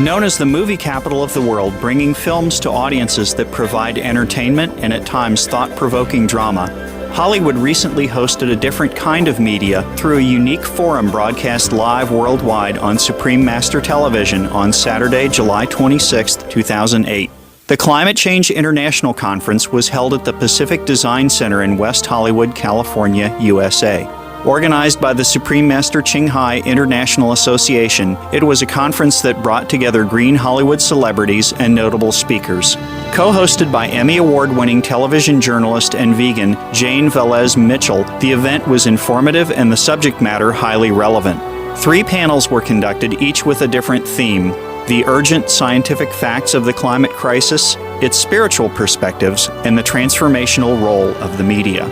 Known as the movie capital of the world, bringing films to audiences that provide entertainment and at times thought-provoking drama, Hollywood recently hosted a different kind of media through a unique forum broadcast live worldwide on Supreme Master Television on Saturday, July 26, 2008. The Climate Change International Conference was held at the Pacific Design Center in West Hollywood, California, USA. Organized by the Supreme Master Ching Hai International Association, it was a conference that brought together green Hollywood celebrities and notable speakers. Co-hosted by Emmy Award-winning television journalist and vegan Jane Velez Mitchell, the event was informative and the subject matter highly relevant. 3 panels were conducted, each with a different theme: the urgent scientific facts of the climate crisis, its spiritual perspectives, and the transformational role of the media.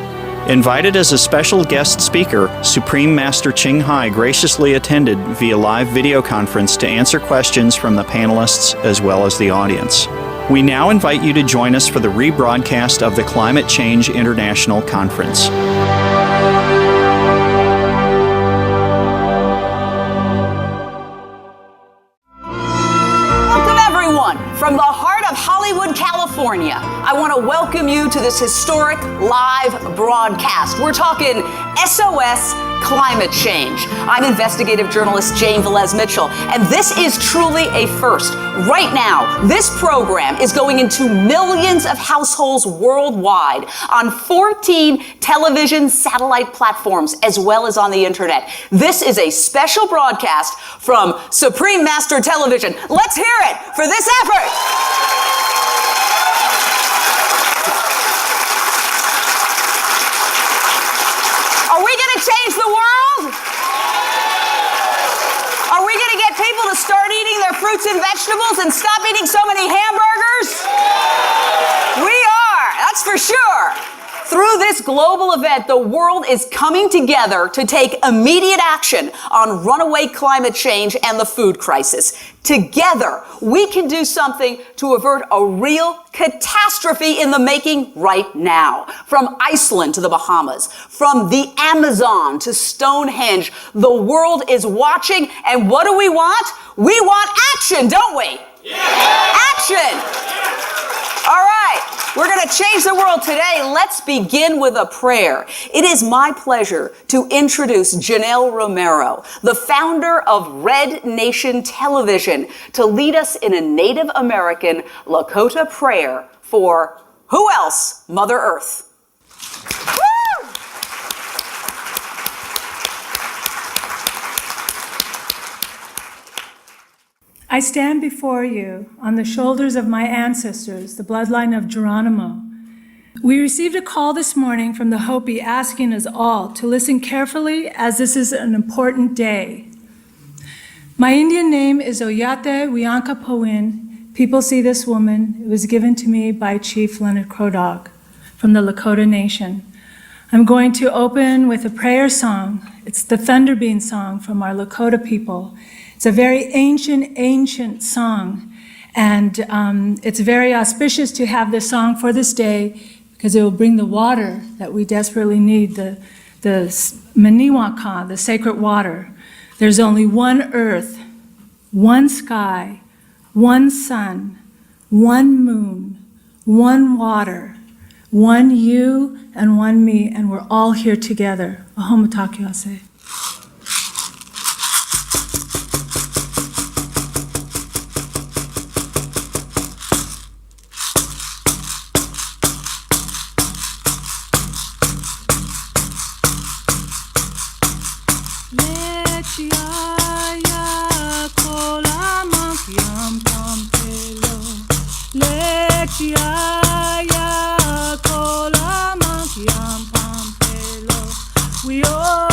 Invited as a special guest speaker, Supreme Master Ching Hai graciously attended via live video conference to answer questions from the panelists as well as the audience. We now invite you to join us for the rebroadcast of the Climate Change International Conference. From the heart of Hollywood, California, I want to welcome you to this historic live broadcast. We're talking SOS Climate Change. I'm investigative journalist Jane Velez Mitchell, and this is truly a first. Right now, this program is going into millions of households worldwide on 14 television satellite platforms as well as on the internet. This is a special broadcast from Supreme Master Television. Let's hear it for this effort. Are we going to change the world? Are we going to get people to start eating their fruits and vegetables and stop eating so many hamburgers? We are, that's for sure. Through this global event, the world is coming together to take immediate action on runaway climate change and the food crisis. Together, we can do something to avert a real catastrophe in the making right now. From Iceland to the Bahamas, from the Amazon to Stonehenge, the world is watching, and what do we want? We want action, don't we? Yeah. Action! All right, we're going to change the world today. Let's begin with a prayer. It is my pleasure to introduce Janelle Romero, the founder of Red Nation Television, to lead us in a Native American Lakota prayer for, who else? Mother Earth. Woo! I stand before you on the shoulders of my ancestors, the bloodline of Geronimo. We received a call this morning from the Hopi asking us all to listen carefully as this is an important day. My Indian name is Oyate Wianka Powin. People see this woman. It was given to me by Chief Leonard Crodog from the Lakota Nation. I'm going to open with a prayer song. It's the Thunder Bean song from our Lakota people. It's a very ancient song, and it's very auspicious to have this song for this day because it will bring the water that we desperately need, the Maniwaka, the sacred water. There's only one earth, one sky, one sun, one moon, one water, one you and one me, and we're all here together. Ahomatake. We all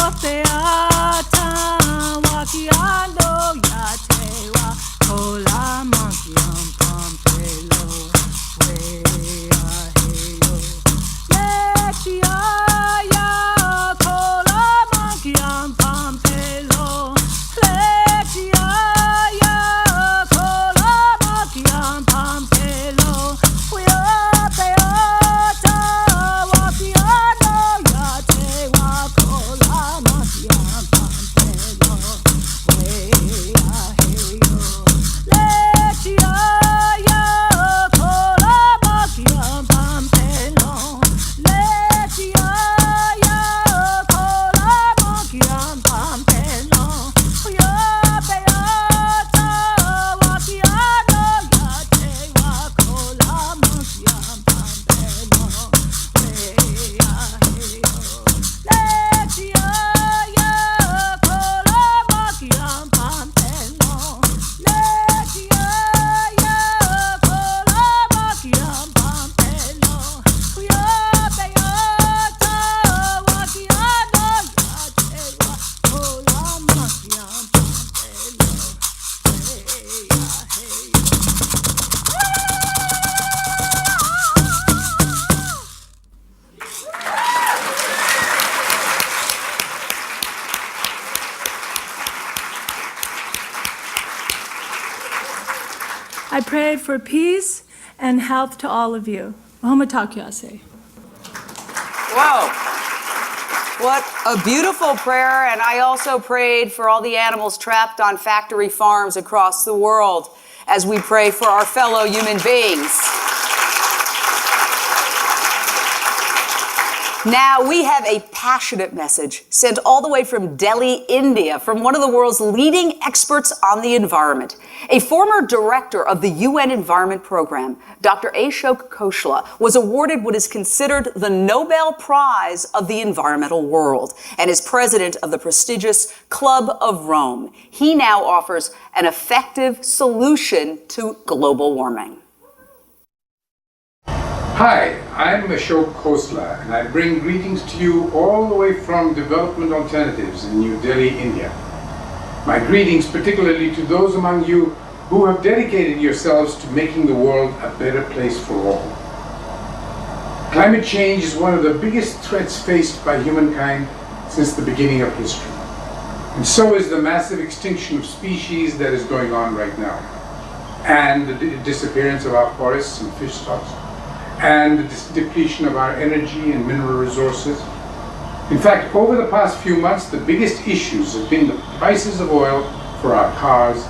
I prayed for peace and health to all of you. Mahomatakyase. Whoa. What a beautiful prayer. And I also prayed for all the animals trapped on factory farms across the world as we pray for our fellow human beings. Now, we have a passionate message sent all the way from Delhi, India, from one of the world's leading experts on the environment. A former director of the UN Environment Program, Dr. Ashok Khosla, was awarded what is considered the Nobel Prize of the environmental world and is president of the prestigious Club of Rome. He now offers an effective solution to global warming. Hi, I'm Ashok Khosla, and I bring greetings to you all the way from Development Alternatives in New Delhi, India. My greetings particularly to those among you who have dedicated yourselves to making the world a better place for all. Climate change is one of the biggest threats faced by humankind since the beginning of history. And so is the massive extinction of species that is going on right now, and the disappearance of our forests and fish stocks, and the depletion of our energy and mineral resources. In fact, over the past few months, the biggest issues have been the prices of oil for our cars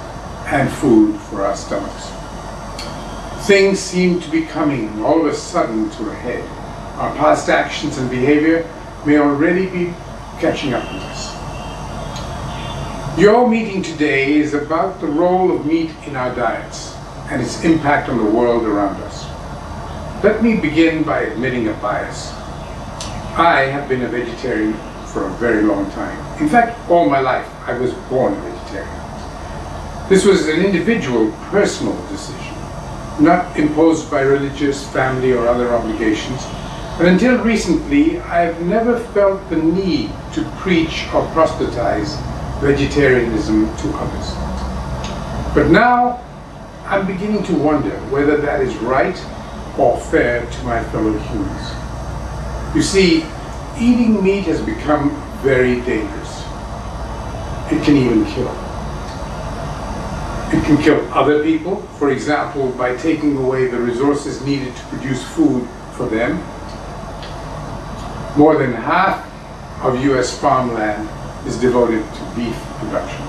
and food for our stomachs. Things seem to be coming all of a sudden to a head. Our past actions and behavior may already be catching up with us. Your meeting today is about the role of meat in our diets and its impact on the world around us. Let me begin by admitting a bias. I have been a vegetarian for a very long time. In fact, all my life, I was born a vegetarian. This was an individual, personal decision, not imposed by religious, family, or other obligations. And until recently, I have never felt the need to preach or proselytize vegetarianism to others. But now, I'm beginning to wonder whether that is right or fair to my fellow humans. You see, eating meat has become very dangerous. It can even kill. It can kill other people, for example, by taking away the resources needed to produce food for them. More than half of US farmland is devoted to beef production.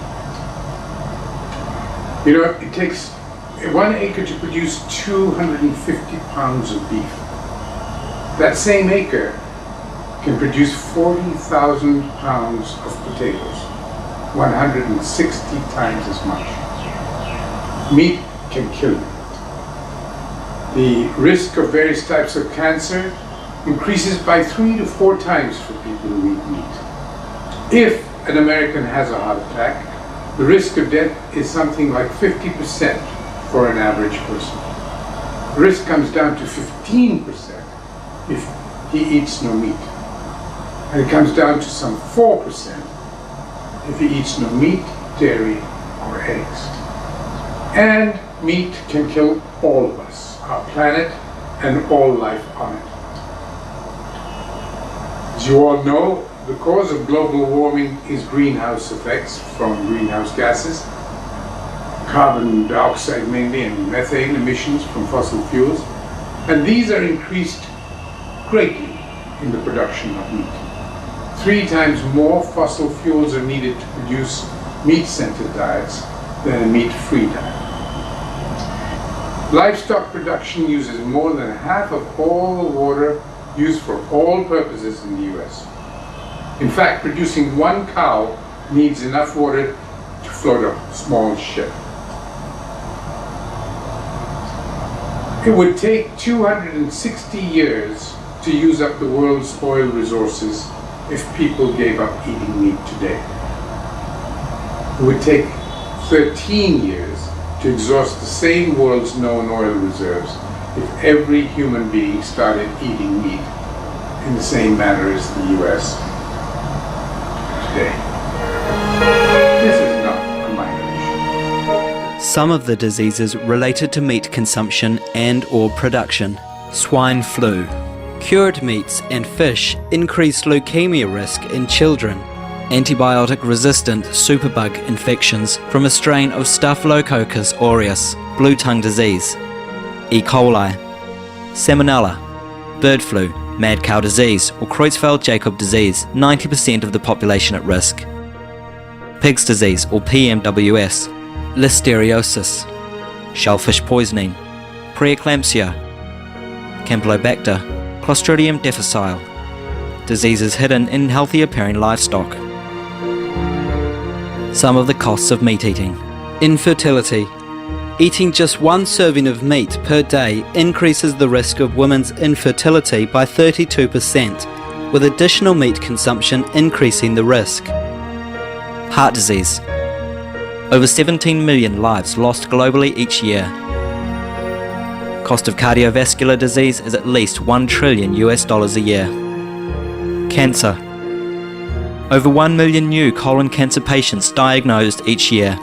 You know, it takes 1 acre to produce 250 pounds of beef. That same acre can produce 40,000 pounds of potatoes, 160 times as much. Meat can kill you. The risk of various types of cancer increases by 3 to 4 times for people who eat meat. If an American has a heart attack, the risk of death is something like 50% for an average person. The risk comes down to 15% if he eats no meat. And it comes down to some 4% if he eats no meat, dairy, or eggs. And meat can kill all of us, our planet, and all life on it. As you all know, the cause of global warming is greenhouse effects from greenhouse gases, carbon dioxide mainly, and methane emissions from fossil fuels, and these are increased greatly in the production of meat. 3 times more fossil fuels are needed to produce meat-centered diets than a meat-free diet. Livestock production uses more than half of all the water used for all purposes in the US. In fact, producing 1 cow needs enough water to float a small ship. It would take 260 years to use up the world's oil resources if people gave up eating meat today. It would take 13 years to exhaust the same world's known oil reserves if every human being started eating meat in the same manner as the US today. This is not a minor issue. Some of the diseases related to meat consumption and or production. Swine flu. Cured meats and fish increase leukemia risk in children. antibiotic-resistant superbug infections from a strain of Staphylococcus aureus, blue tongue disease, E. coli, salmonella, bird flu, mad cow disease or Creutzfeldt-Jakob disease, 90% of the population at risk, pig's disease or PMWS, listeriosis, shellfish poisoning, preeclampsia, Campylobacter, Clostridium difficile, diseases hidden in healthy appearing livestock. Some of the costs of meat eating. Infertility. Eating just one serving of meat per day increases the risk of women's infertility by 32%, with additional meat consumption increasing the risk. Heart disease. Over 17 million lives lost globally each year. Cost of cardiovascular disease is at least $1 trillion a year. Cancer. Over 1 million new colon cancer patients diagnosed each year.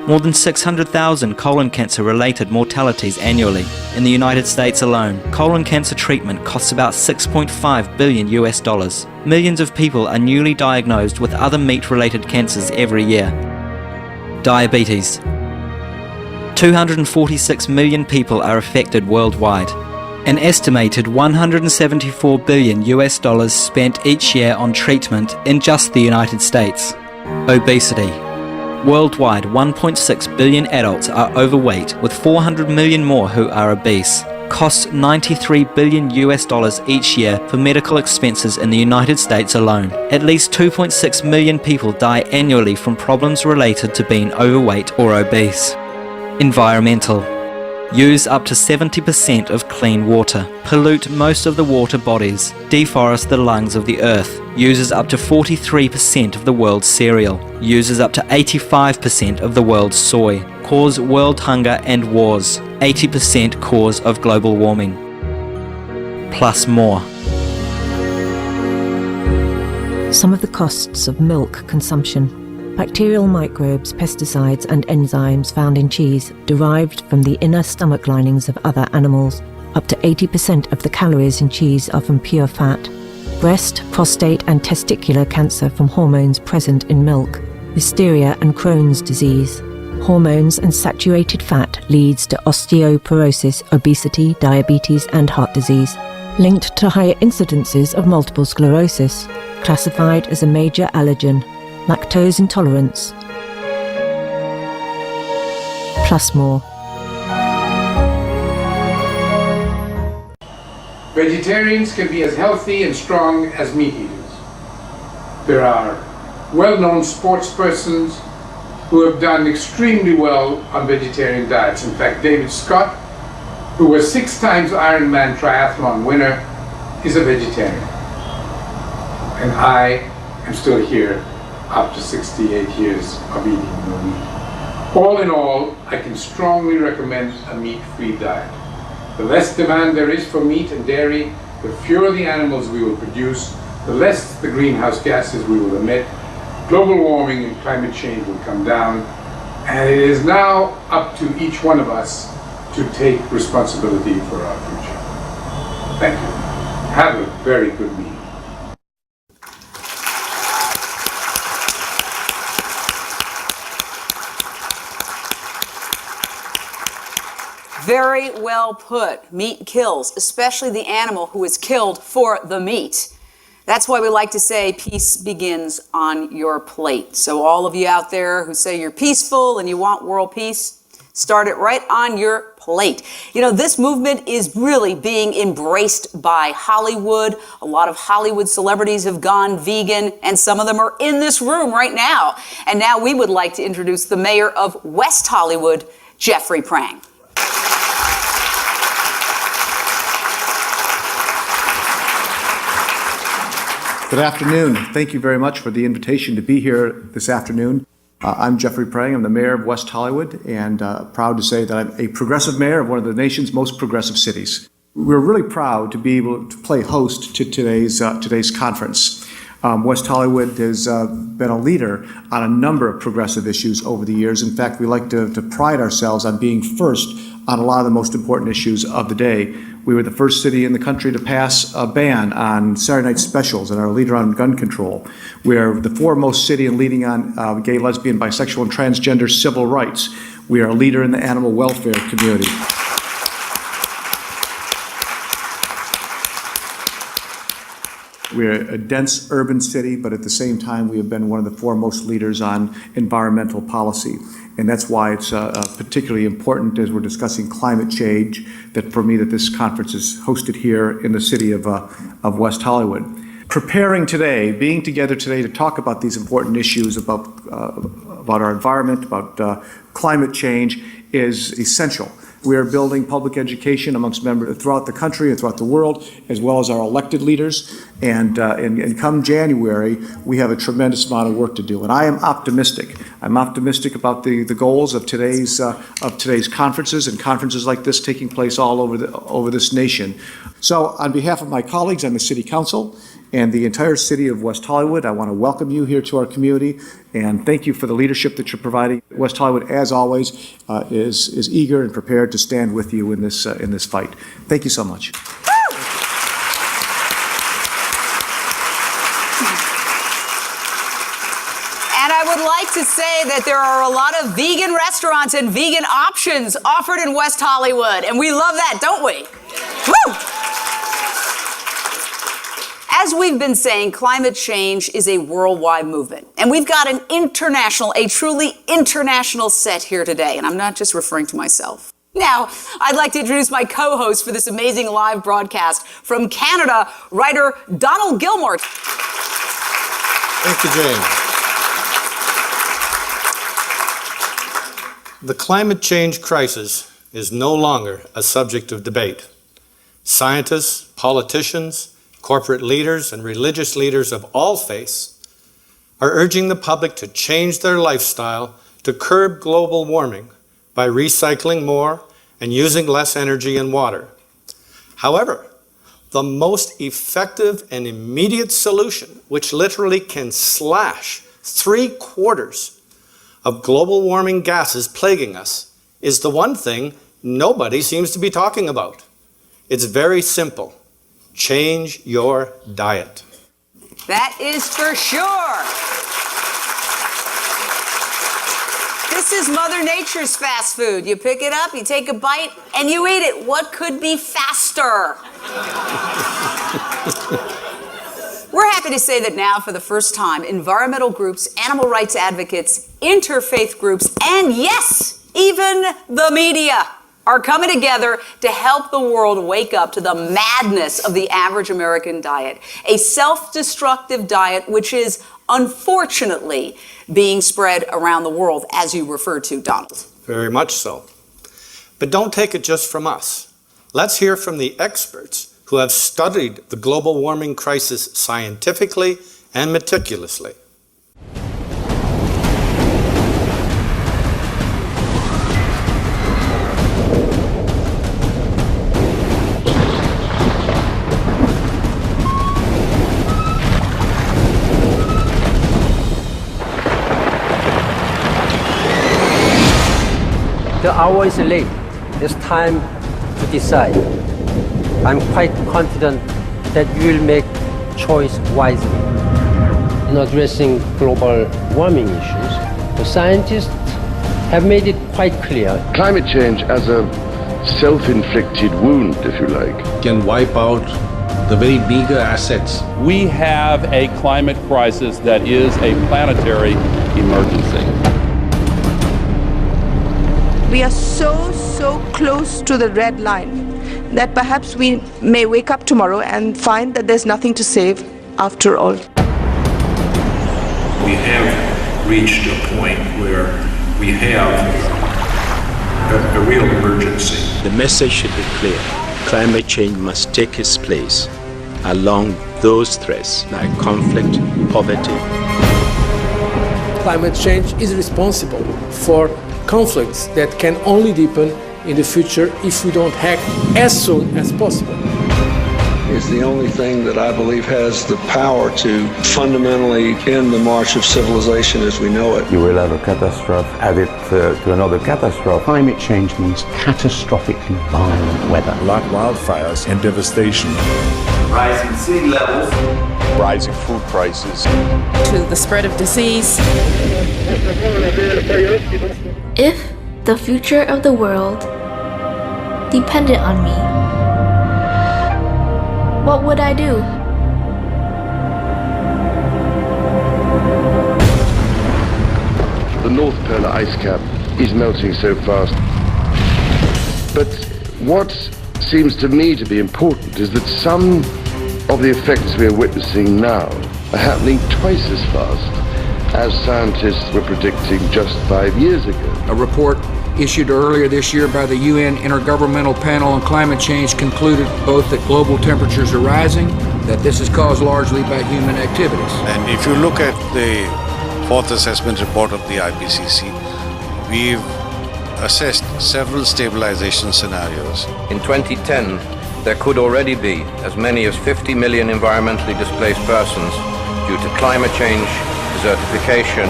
More than 600,000 colon cancer-related mortalities annually. In the United States alone, colon cancer treatment costs about $6.5 billion. Millions of people are newly diagnosed with other meat-related cancers every year. Diabetes. 246 million people are affected worldwide. An estimated $174 billion spent each year on treatment in just the United States. Obesity. Worldwide, 1.6 billion adults are overweight, with 400 million more who are obese. Costs $93 billion each year for medical expenses in the United States alone. At least 2.6 million people die annually from problems related to being overweight or obese. Environmental. Use up to 70% of clean water, pollute most of the water bodies, deforest the lungs of the earth, uses up to 43% of the world's cereal, uses up to 85% of the world's soy, cause world hunger and wars, 80% cause of global warming. Plus more. Some of the costs of milk consumption. Bacterial microbes, pesticides and enzymes found in cheese derived from the inner stomach linings of other animals. Up to 80% of the calories in cheese are from pure fat. Breast, prostate and testicular cancer from hormones present in milk. Listeria and Crohn's disease. Hormones and saturated fat leads to osteoporosis, obesity, diabetes and heart disease. Linked to higher incidences of multiple sclerosis. Classified as a major allergen. Lactose intolerance. Plus more. Vegetarians can be as healthy and strong as meat eaters. There are well-known sports persons who have done extremely well on vegetarian diets. In fact, David Scott, who was 6 times Ironman triathlon winner, is a vegetarian. And I am still here after 68 years of eating no meat. All in all, I can strongly recommend a meat-free diet. The less demand there is for meat and dairy, the fewer the animals we will produce, the less the greenhouse gases we will emit, global warming and climate change will come down, and it is now up to each one of us to take responsibility for our future. Thank you. Have a very good meeting. Very well put. Meat kills, especially the animal who is killed for the meat. That's why we like to say peace begins on your plate. So all of you out there who say you're peaceful and you want world peace, start it right on your plate. You know, this movement is really being embraced by Hollywood. A lot of Hollywood celebrities have gone vegan, and some of them are in this room right now. And now we would like to introduce the mayor of West Hollywood, Jeffrey Prang. Good afternoon. Thank you very much for the invitation to be here this afternoon. I'm Jeffrey Prang. I'm the mayor of West Hollywood, and proud to say that I'm a progressive mayor of one of the nation's most progressive cities. We're really proud to be able to play host to today's conference. West Hollywood has been a leader on a number of progressive issues over the years. In fact, we like to pride ourselves on being first on a lot of the most important issues of the day. We were the first city in the country to pass a ban on Saturday night specials and are a leader on gun control. We are the foremost city in leading on gay, lesbian, bisexual, and transgender civil rights. We are a leader in the animal welfare community. We're a dense urban city, but at the same time, we have been one of the foremost leaders on environmental policy. And that's why it's particularly important as we're discussing climate change, that for me, that this conference is hosted here in the city of West Hollywood. Preparing today, being together today to talk about these important issues about our environment, about climate change is essential. We are building public education amongst members throughout the country and throughout the world, as well as our elected leaders. And come January, we have a tremendous amount of work to do. And I am optimistic. I'm optimistic about the goals of today's conferences and conferences like this taking place all over this nation. So, on behalf of my colleagues on the City Council and the entire city of West Hollywood, I want to welcome you here to our community and thank you for the leadership that you're providing. West Hollywood, as always, is eager and prepared to stand with you in this fight. Thank you so much. And I would like to say that there are a lot of vegan restaurants and vegan options offered in West Hollywood, and we love that, don't we? Woo! As we've been saying, climate change is a worldwide movement. And we've got a truly international set here today. And I'm not just referring to myself. Now, I'd like to introduce my co-host for this amazing live broadcast from Canada, writer Donald Gilmore. Thank you, Jane. The climate change crisis is no longer a subject of debate. Scientists, politicians, corporate leaders, and religious leaders of all faiths are urging the public to change their lifestyle to curb global warming by recycling more and using less energy and water. However, the most effective and immediate solution, which literally can slash 3/4 of global warming gases plaguing us, is the one thing nobody seems to be talking about. It's very simple. Change your diet. That is for sure. This is Mother Nature's fast food. You pick it up, you take a bite, and you eat it. What could be faster? We're happy to say that now, for the first time, environmental groups, animal rights advocates, interfaith groups, and yes, even the media are coming together to help the world wake up to the madness of the average American diet, a self-destructive diet which is unfortunately being spread around the world, as you referred to, Donald. Very much so. But don't take it just from us. Let's hear from the experts who have studied the global warming crisis scientifically and meticulously. The hour is late. It's time to decide. I'm quite confident that you will make choice wisely. In addressing global warming issues, the scientists have made it quite clear. Climate change as a self-inflicted wound, if you like, can wipe out the very meager assets. We have a climate crisis that is a planetary emergency. We are so close to the red line that perhaps we may wake up tomorrow and find that there's nothing to save after all. We have reached a point where we have a real emergency. The message should be clear. Climate change must take its place along those threats like conflict, poverty. Climate change is responsible for conflicts that can only deepen in the future if we don't act as soon as possible. is the only thing that I believe has the power to fundamentally end the march of civilization as we know it. You will have a catastrophe added to another catastrophe. Climate change means catastrophically violent weather. Like wildfires and devastation. Rising sea levels. Rising food prices. To the spread of disease. If the future of the world depended on me, what would I do? The North Polar ice cap is melting so fast. But what seems to me to be important is that some of the effects we are witnessing now are happening twice as fast as scientists were predicting just 5 years ago. A report issued earlier this year by the UN Intergovernmental Panel on Climate Change concluded both that global temperatures are rising, that this is caused largely by human activities. And if you look at the fourth assessment report of the IPCC, we've assessed several stabilization scenarios. In 2010, there could already be as many as 50 million environmentally displaced persons due to climate change, desertification,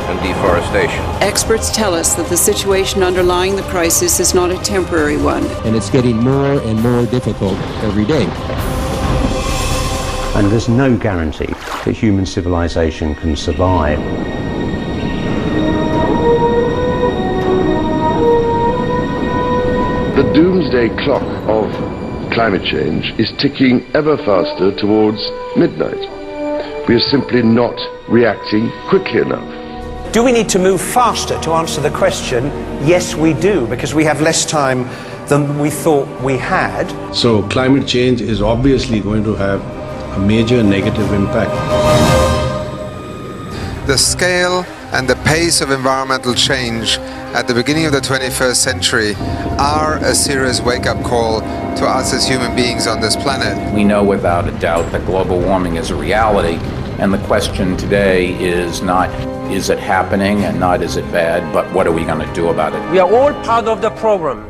and deforestation. Experts tell us that the situation underlying the crisis is not a temporary one. And it's getting more and more difficult every day. And there's no guarantee that human civilization can survive. The doomsday clock of climate change is ticking ever faster towards midnight. We are simply not reacting quickly enough. Do we need to move faster to answer the question? Yes, we do, because we have less time than we thought we had. So climate change is obviously going to have a major negative impact. The scale and the pace of environmental change at the beginning of the 21st century are a serious wake-up call to us as human beings on this planet. We know without a doubt that global warming is a reality, and the question today is not is it happening and not is it bad, but what are we going to do about it? We are all part of the problem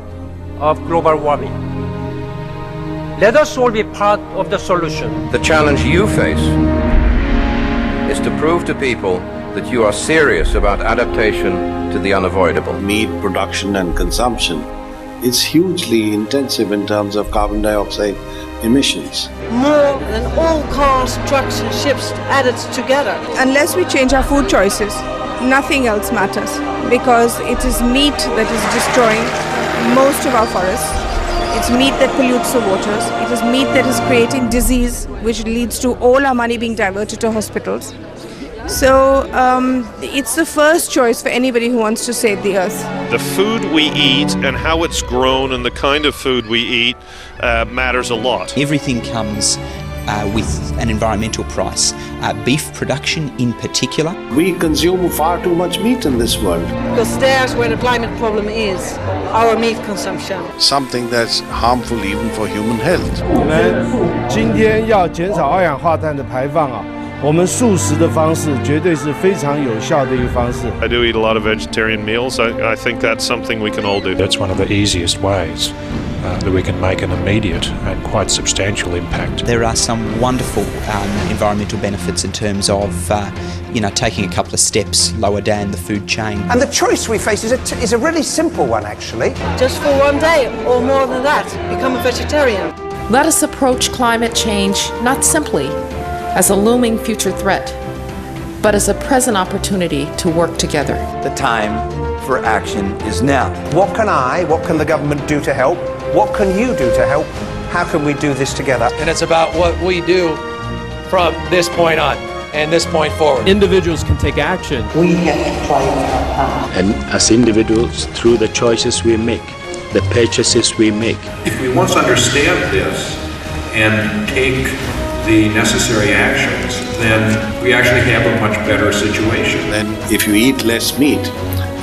of global warming. Let us all be part of the solution. The challenge you face is to prove to people that you are serious about adaptation to the unavoidable. Meat production and consumption is hugely intensive in terms of carbon dioxide emissions. More than all cars, trucks and ships added together. Unless we change our food choices, nothing else matters, because it is meat that is destroying most of our forests. It's meat that pollutes the waters. It is meat that is creating disease, which leads to all our money being diverted to hospitals. So it's the first choice for anybody who wants to save the earth. The food we eat and how it's grown and the kind of food we eat matters a lot. Everything comes with an environmental price. Beef production in particular. We consume far too much meat in this world. Because there's where the climate problem is, our meat consumption. Something that's harmful even for human health. 我们今天要减少二氧化碳的排放啊。我们素食的方式绝对是非常有效的一个方式。I do eat a lot of vegetarian meals. I think that's something we can all do. That's one of the easiest ways that we can make an immediate and quite substantial impact. There are some wonderful environmental benefits in terms of, taking a couple of steps lower down the food chain. And the choice we face is a really simple one, actually. Just for one day or more than that, become a vegetarian. Let us approach climate change not simply as a looming future threat, but as a present opportunity to work together. The time for action is now. What can the government do to help? What can you do to help? How can we do this together? And it's about what we do from this point on and this point forward. Individuals can take action. We have to play our part. And as individuals, through the choices we make, the purchases we make. If we once understand this and take the necessary actions, then we actually have a much better situation. Then if you eat less meat,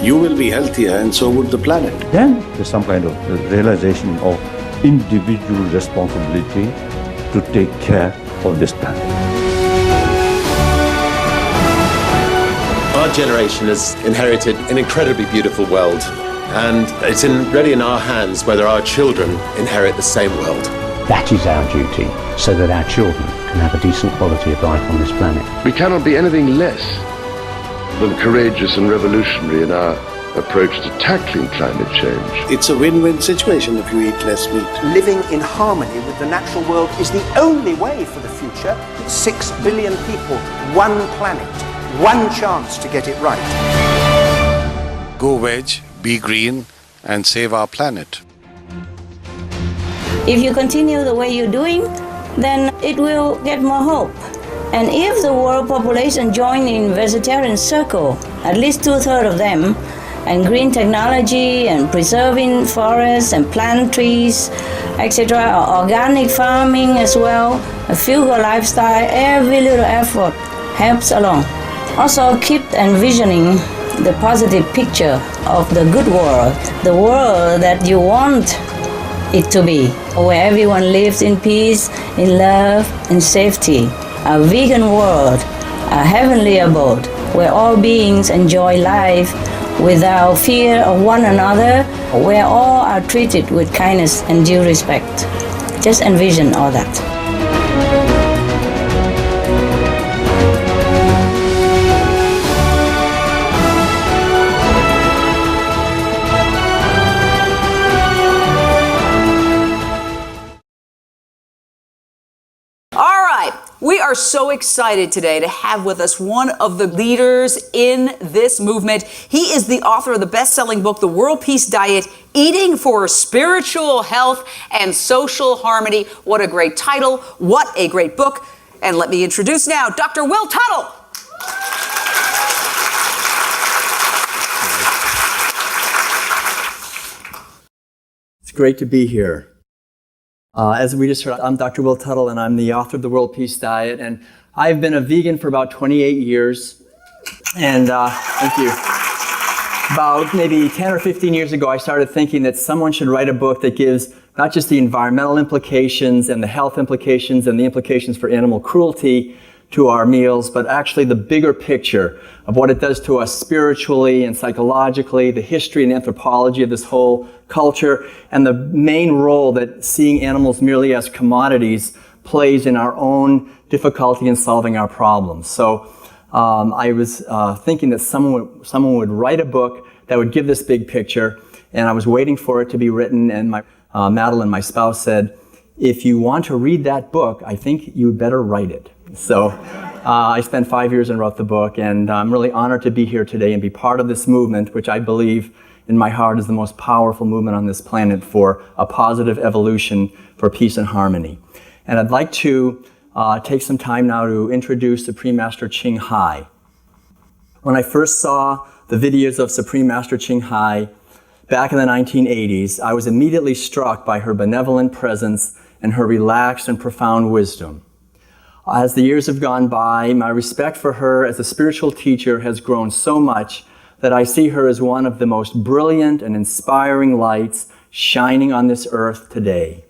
you will be healthier and so would the planet. Then there's some kind of realization of individual responsibility to take care of this planet. Our generation has inherited an incredibly beautiful world, and it's really in our hands whether our children inherit the same world. That is our duty, so that our children can have a decent quality of life on this planet. We cannot be anything less than courageous and revolutionary in our approach to tackling climate change. It's a win-win situation if you eat less meat. Living in harmony with the natural world is the only way for the future. 6 billion people, one planet, one chance to get it right. Go veg, be green, and save our planet. If you continue the way you're doing, then it will get more hope. And if the world population join in vegetarian circle, at least 2/3 of them, and green technology and preserving forests and plant trees, etc., organic farming as well, a frugal lifestyle, every little effort helps along. Also keep envisioning the positive picture of the good world, the world that you want it to be, where everyone lives in peace, in love, in safety. A vegan world, a heavenly abode, where all beings enjoy life without fear of one another, where all are treated with kindness and due respect. Just envision all that. We are so excited today to have with us one of the leaders in this movement. He is the author of the best-selling book, The World Peace Diet, Eating for Spiritual Health and Social Harmony. What a great title. What a great book. And let me introduce now Dr. Will Tuttle. It's great to be here. As we just heard, I'm Dr. Will Tuttle, and I'm the author of The World Peace Diet, and I've been a vegan for about 28 years, and thank you. About maybe 10 or 15 years ago, I started thinking that someone should write a book that gives not just the environmental implications and the health implications and the implications for animal cruelty to our meals, but actually the bigger picture of what it does to us spiritually and psychologically, the history and anthropology of this whole culture, and the main role that seeing animals merely as commodities plays in our own difficulty in solving our problems. So I was thinking that someone would write a book that would give this big picture, and I was waiting for it to be written, and Madeline, my spouse, said, if you want to read that book, I think you better write it. So I spent 5 years and wrote the book, and I'm really honored to be here today and be part of this movement, which I believe in my heart is the most powerful movement on this planet for a positive evolution for peace and harmony. And I'd like to take some time now to introduce Supreme Master Ching Hai. When I first saw the videos of Supreme Master Ching Hai back in the 1980s, I was immediately struck by her benevolent presence and her relaxed and profound wisdom. As the years have gone by, my respect for her as a spiritual teacher has grown so much that I see her as one of the most brilliant and inspiring lights shining on this earth today.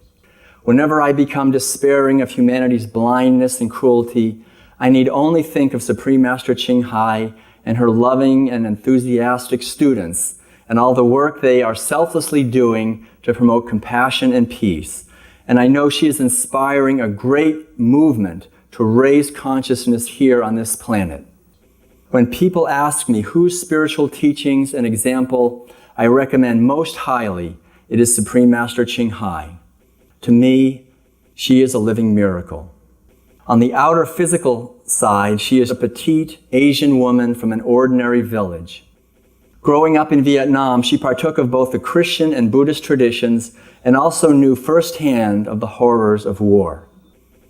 Whenever I become despairing of humanity's blindness and cruelty, I need only think of Supreme Master Ching Hai and her loving and enthusiastic students and all the work they are selflessly doing to promote compassion and peace. And I know she is inspiring a great movement to raise consciousness here on this planet. When people ask me whose spiritual teachings and example I recommend most highly, it is Supreme Master Ching Hai. To me, she is a living miracle. On the outer physical side, she is a petite Asian woman from an ordinary village. Growing up in Vietnam, she partook of both the Christian and Buddhist traditions and also knew firsthand of the horrors of war.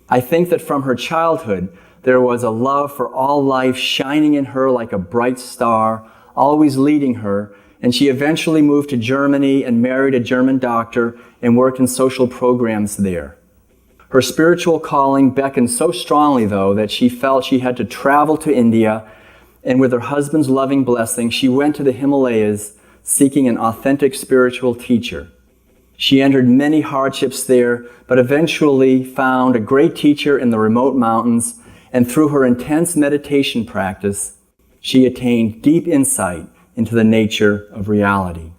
I think that from her childhood, there was a love for all life shining in her like a bright star, always leading her, and she eventually moved to Germany and married a German doctor and worked in social programs there. Her spiritual calling beckoned so strongly, though, that she felt she had to travel to India, and with her husband's loving blessing, she went to the Himalayas seeking an authentic spiritual teacher. She entered many hardships there, but eventually found a great teacher in the remote mountains, and through her intense meditation practice, she attained deep insight into the nature of reality.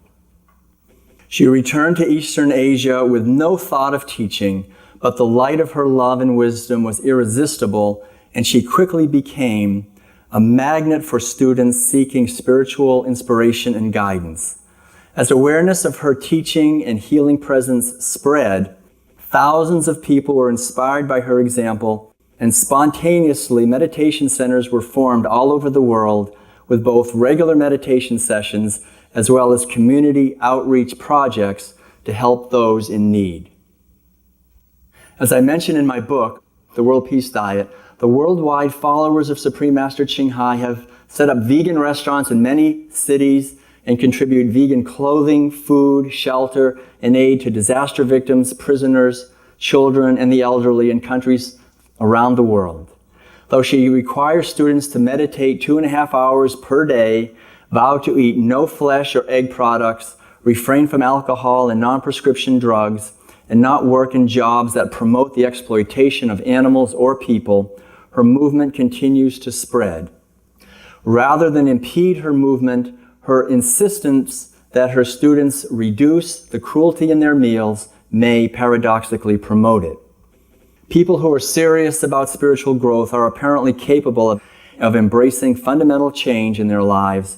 She returned to Eastern Asia with no thought of teaching, But the light of her love and wisdom was irresistible, and she quickly became a magnet for students seeking spiritual inspiration and guidance. As awareness of her teaching and healing presence spread, thousands of people were inspired by her example, and spontaneously meditation centers were formed all over the world with both regular meditation sessions as well as community outreach projects to help those in need. As I mentioned in my book, The World Peace Diet, the worldwide followers of Supreme Master Ching Hai have set up vegan restaurants in many cities and contribute vegan clothing, food, shelter, and aid to disaster victims, prisoners, children, and the elderly in countries around the world. Though she requires students to meditate 2.5 hours per day, vow to eat no flesh or egg products, refrain from alcohol and non-prescription drugs, and not work in jobs that promote the exploitation of animals or people, her movement continues to spread. Rather than impede her movement, her insistence that her students reduce the cruelty in their meals may paradoxically promote it. People who are serious about spiritual growth are apparently capable of embracing fundamental change in their lives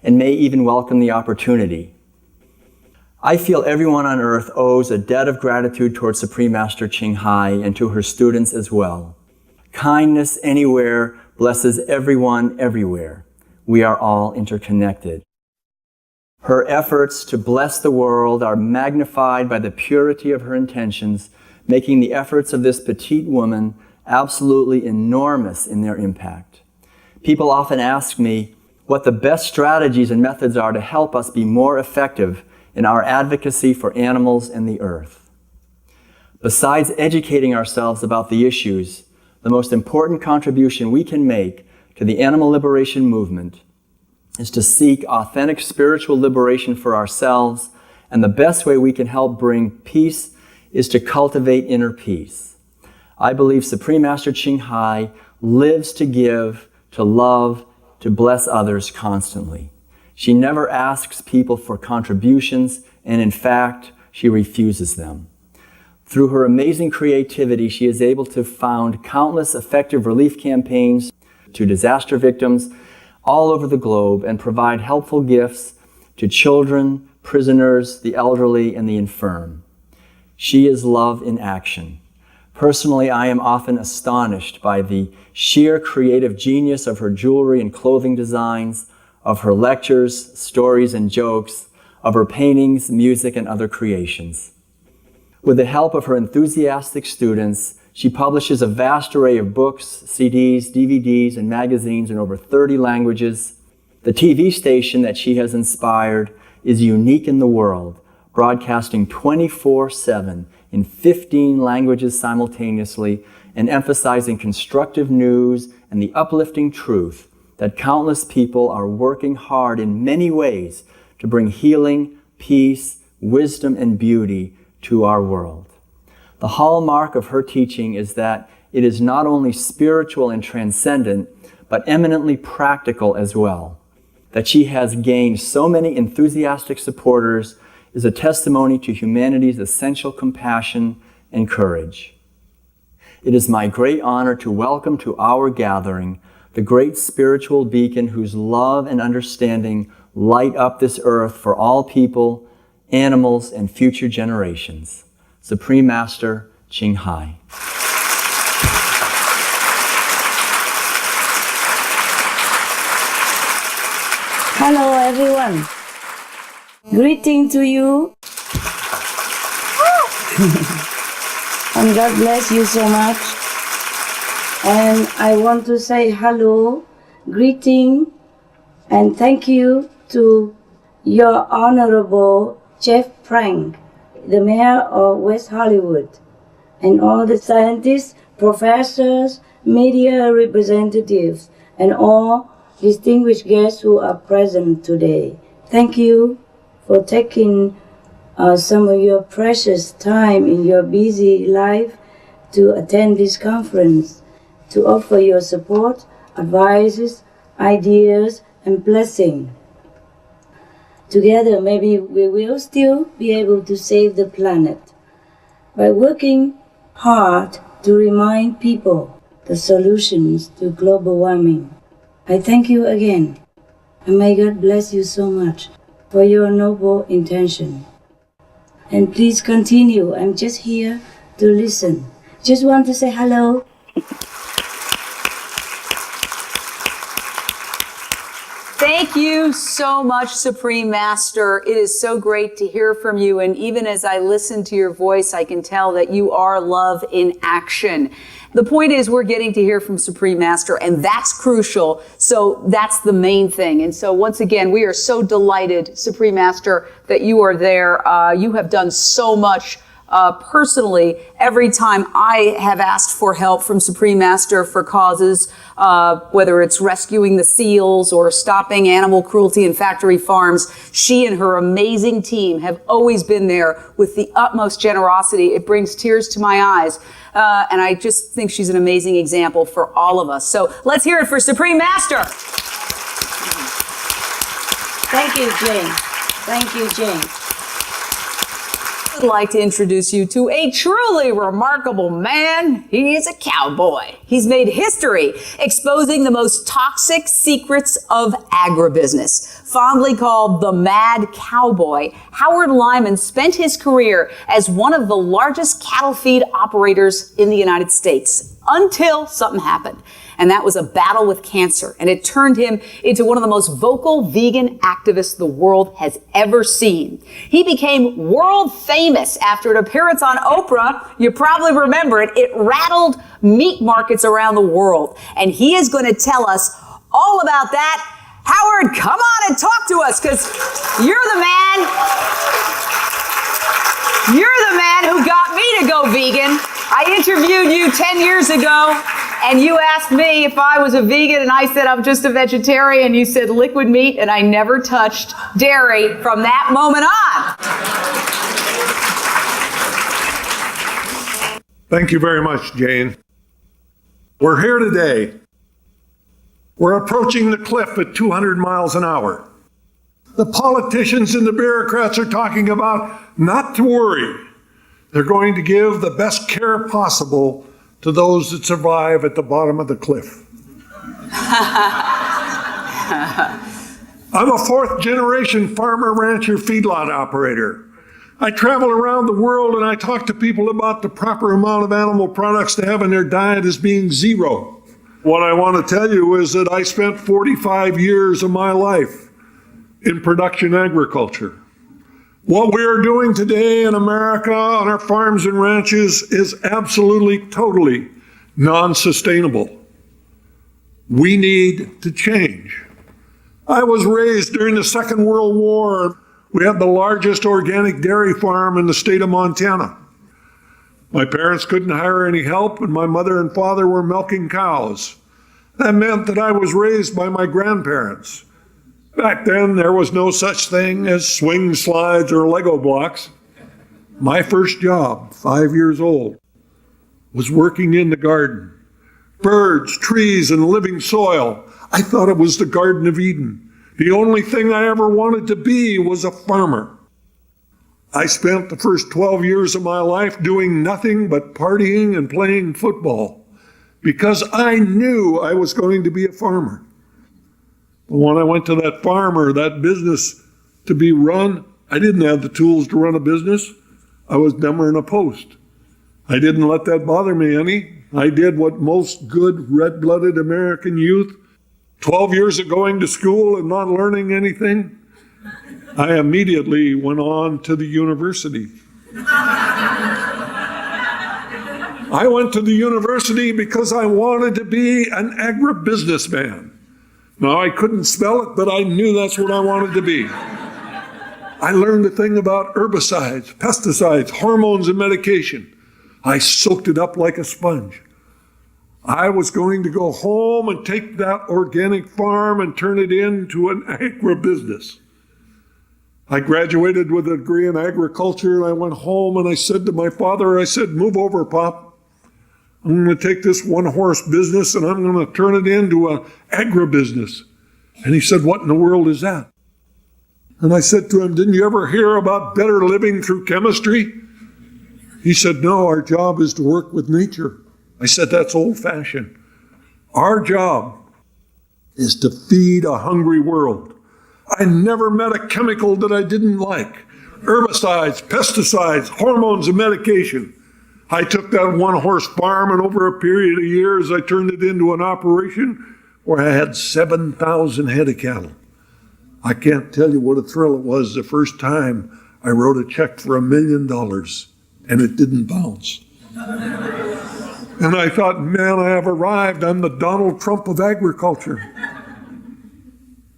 and may even welcome the opportunity. I feel everyone on earth owes a debt of gratitude towards Supreme Master Ching Hai and to her students as well. Kindness anywhere blesses everyone everywhere. We are all interconnected. Her efforts to bless the world are magnified by the purity of her intentions, making the efforts of this petite woman absolutely enormous in their impact. People often ask me what the best strategies and methods are to help us be more effective in our advocacy for animals and the earth. Besides educating ourselves about the issues, the most important contribution we can make to the animal liberation movement is to seek authentic spiritual liberation for ourselves, and the best way we can help bring peace is to cultivate inner peace. I believe Supreme Master Ching Hai lives to give, to love, to bless others constantly. She never asks people for contributions, and in fact, she refuses them. Through her amazing creativity, she is able to found countless effective relief campaigns to disaster victims all over the globe and provide helpful gifts to children, prisoners, the elderly, and the infirm. She is love in action. Personally, I am often astonished by the sheer creative genius of her jewelry and clothing designs, of her lectures, stories, and jokes, of her paintings, music, and other creations. With the help of her enthusiastic students, she publishes a vast array of books, CDs, DVDs, and magazines in over 30 languages. The TV station that she has inspired is unique in the world, broadcasting 24/7 in 15 languages simultaneously and emphasizing constructive news and the uplifting truth that countless people are working hard in many ways to bring healing, peace, wisdom, and beauty to our world. The hallmark of her teaching is that it is not only spiritual and transcendent, but eminently practical as well. That she has gained so many enthusiastic supporters is a testimony to humanity's essential compassion and courage. It is my great honor to welcome to our gathering the great spiritual beacon whose love and understanding light up this earth for all people, animals, and future generations. Supreme Master Ching Hai. Hello everyone. Greeting to you. And God bless you so much. And I want to say hello, greeting, and thank you to your Honorable Jeff Frank, the Mayor of West Hollywood, and all the scientists, professors, media representatives, and all distinguished guests who are present today. Thank you for taking some of your precious time in your busy life to attend this conference, to offer your support, advices, ideas, and blessing. Together, maybe we will still be able to save the planet. By working part to remind people the solutions to global warming. I thank you again, and may God bless you so much for your noble intention. And please continue. I'm just here to listen. Just want to say hello. Thank you so much, Supreme Master. It is so great to hear from you. And even as I listen to your voice, I can tell that you are love in action. The point is we're getting to hear from Supreme Master, and that's crucial. So that's the main thing. And so once again, we are so delighted, Supreme Master, that you are there. You have done so much personally. Every time I have asked for help from Supreme Master for causes, whether it's rescuing the seals or stopping animal cruelty in factory farms, she and her amazing team have always been there with the utmost generosity. It brings tears to my eyes. And I just think she's an amazing example for all of us. So let's hear it for Supreme Master. Thank you, Jane. Thank you, Jane. I'd like to introduce you to a truly remarkable man. He is a cowboy. He's made history exposing the most toxic secrets of agribusiness. Fondly called the Mad Cowboy, Howard Lyman spent his career as one of the largest cattle feed operators in the United States until something happened. And that was a battle with cancer. And it turned him into one of the most vocal vegan activists the world has ever seen. He became world famous after an appearance on Oprah. You probably remember it. It rattled meat markets around the world. And he is going to tell us all about that. Howard, come on and talk to us, because you're the man. You're the man who got me to go vegan. I interviewed you 10 years ago, and you asked me if I was a vegan, and I said I'm just a vegetarian. You said liquid meat, and I never touched dairy from that moment on. Thank you very much, Jane. We're here today. We're approaching the cliff at 200 miles an hour. The politicians and the bureaucrats are talking about not to worry. They're going to give the best care possible to those that survive at the bottom of the cliff. I'm a fourth-generation farmer, rancher, feedlot operator. I travel around the world and I talk to people about the proper amount of animal products to have in their diet as being zero. What I want to tell you is that I spent 45 years of my life in production agriculture. What we are doing today in America on our farms and ranches is absolutely, totally non-sustainable. We need to change. I was raised during the Second World War. We had the largest organic dairy farm in the state of Montana. My parents couldn't hire any help, and my mother and father were milking cows. That meant that I was raised by my grandparents. Back then, there was no such thing as swing slides or Lego blocks. My first job, 5 years old, was working in the garden. Birds, trees, and living soil. I thought it was the Garden of Eden. The only thing I ever wanted to be was a farmer. I spent the first 12 years of my life doing nothing but partying and playing football because I knew I was going to be a farmer. But when I went to that farm or that business to be run, I didn't have the tools to run a business. I was dumber than a post. I didn't let that bother me any. I did what most good red-blooded American youth, 12 years of going to school and not learning anything, I immediately went on to the university. I went to the university because I wanted to be an agribusinessman. Now, I couldn't spell it, but I knew that's what I wanted to be. I learned a thing about herbicides, pesticides, hormones, and medication. I soaked it up like a sponge. I was going to go home and take that organic farm and turn it into an agribusiness. I graduated with a degree in agriculture, and I went home and I said to my father, I said, move over, Pop. I'm going to take this one-horse business and I'm going to turn it into an agribusiness. And he said, what in the world is that? And I said to him, didn't you ever hear about better living through chemistry? He said, no, our job is to work with nature. I said, that's old-fashioned. Our job is to feed a hungry world. I never met a chemical that I didn't like. Herbicides, pesticides, hormones, and medication. I took that one-horse farm, and over a period of years, I turned it into an operation where I had 7,000 head of cattle. I can't tell you what a thrill it was the first time I wrote a check for $1 million, and it didn't bounce. And I thought, man, I have arrived. I'm the Donald Trump of agriculture.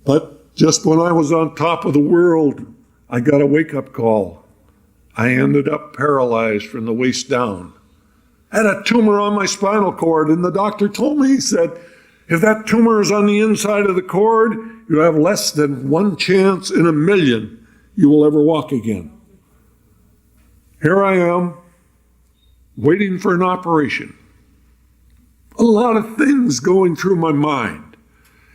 But just when I was on top of the world, I got a wake-up call. I ended up paralyzed from the waist down. I had a tumor on my spinal cord, and the doctor told me, he said, if that tumor is on the inside of the cord, you have less than 1 chance in 1,000,000 you will ever walk again. Here I am, waiting for an operation. A lot of things going through my mind.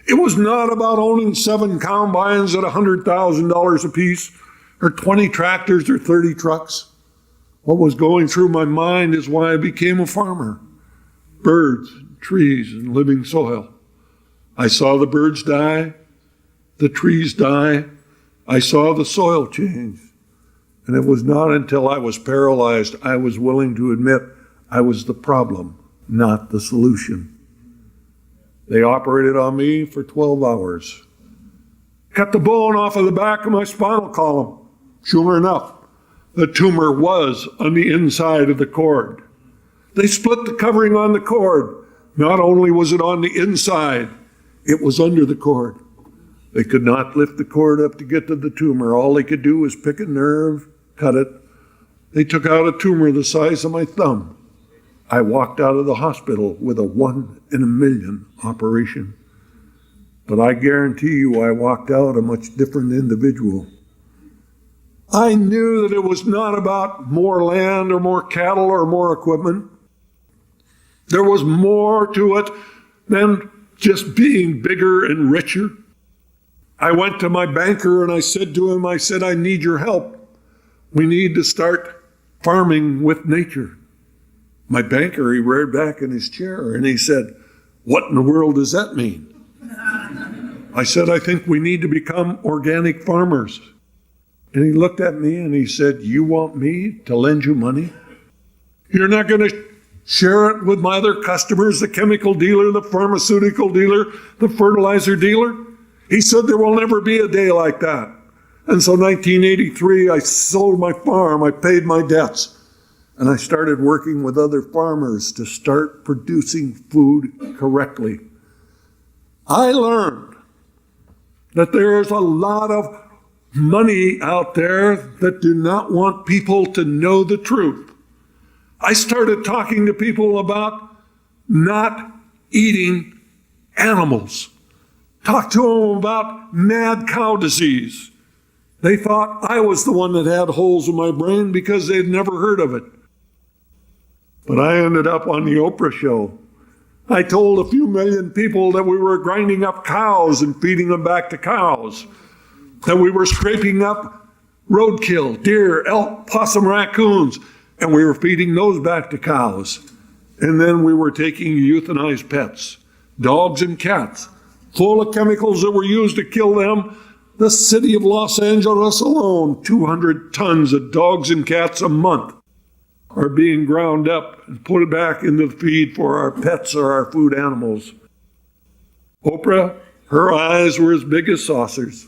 It was not about owning 7 combines at $100,000 apiece, or 20 tractors or 30 trucks. What was going through my mind is why I became a farmer. Birds, trees, and living soil. I saw the birds die, the trees die. I saw the soil change. And it was not until I was paralyzed I was willing to admit I was the problem, not the solution. They operated on me for 12 hours. Cut the bone off of the back of my spinal column. Sure enough, the tumor was on the inside of the cord. They split the covering on the cord. Not only was it on the inside, it was under the cord. They could not lift the cord up to get to the tumor. All they could do was pick a nerve, cut it. They took out a tumor the size of my thumb. I walked out of the hospital with a 1 in 1,000,000 operation. But I guarantee you I walked out a much different individual. I knew that it was not about more land or more cattle or more equipment. There was more to it than just being bigger and richer. I went to my banker and I said to him, I need your help. We need to start farming with nature. My banker, he reared back in his chair and he said, what in the world does that mean? I said, I think we need to become organic farmers. And he looked at me and he said, you want me to lend you money? You're not going to share it with my other customers, the chemical dealer, the pharmaceutical dealer, the fertilizer dealer? He said, there will never be a day like that. And so 1983, I sold my farm, I paid my debts, and I started working with other farmers to start producing food correctly. I learned that there is a lot of money out there that do not want people to know the truth. I started talking to people about not eating animals. Talked to them about mad cow disease. They thought I was the one that had holes in my brain because they'd never heard of it. But I ended up on the Oprah show. I told a few million people that we were grinding up cows and feeding them back to cows, that we were scraping up roadkill, deer, elk, possum, raccoons, and we were feeding those back to cows. And then we were taking euthanized pets, dogs and cats, full of chemicals that were used to kill them. The city of Los Angeles alone, 200 tons of dogs and cats a month are being ground up and put back into the feed for our pets or our food animals. Oprah, her eyes were as big as saucers.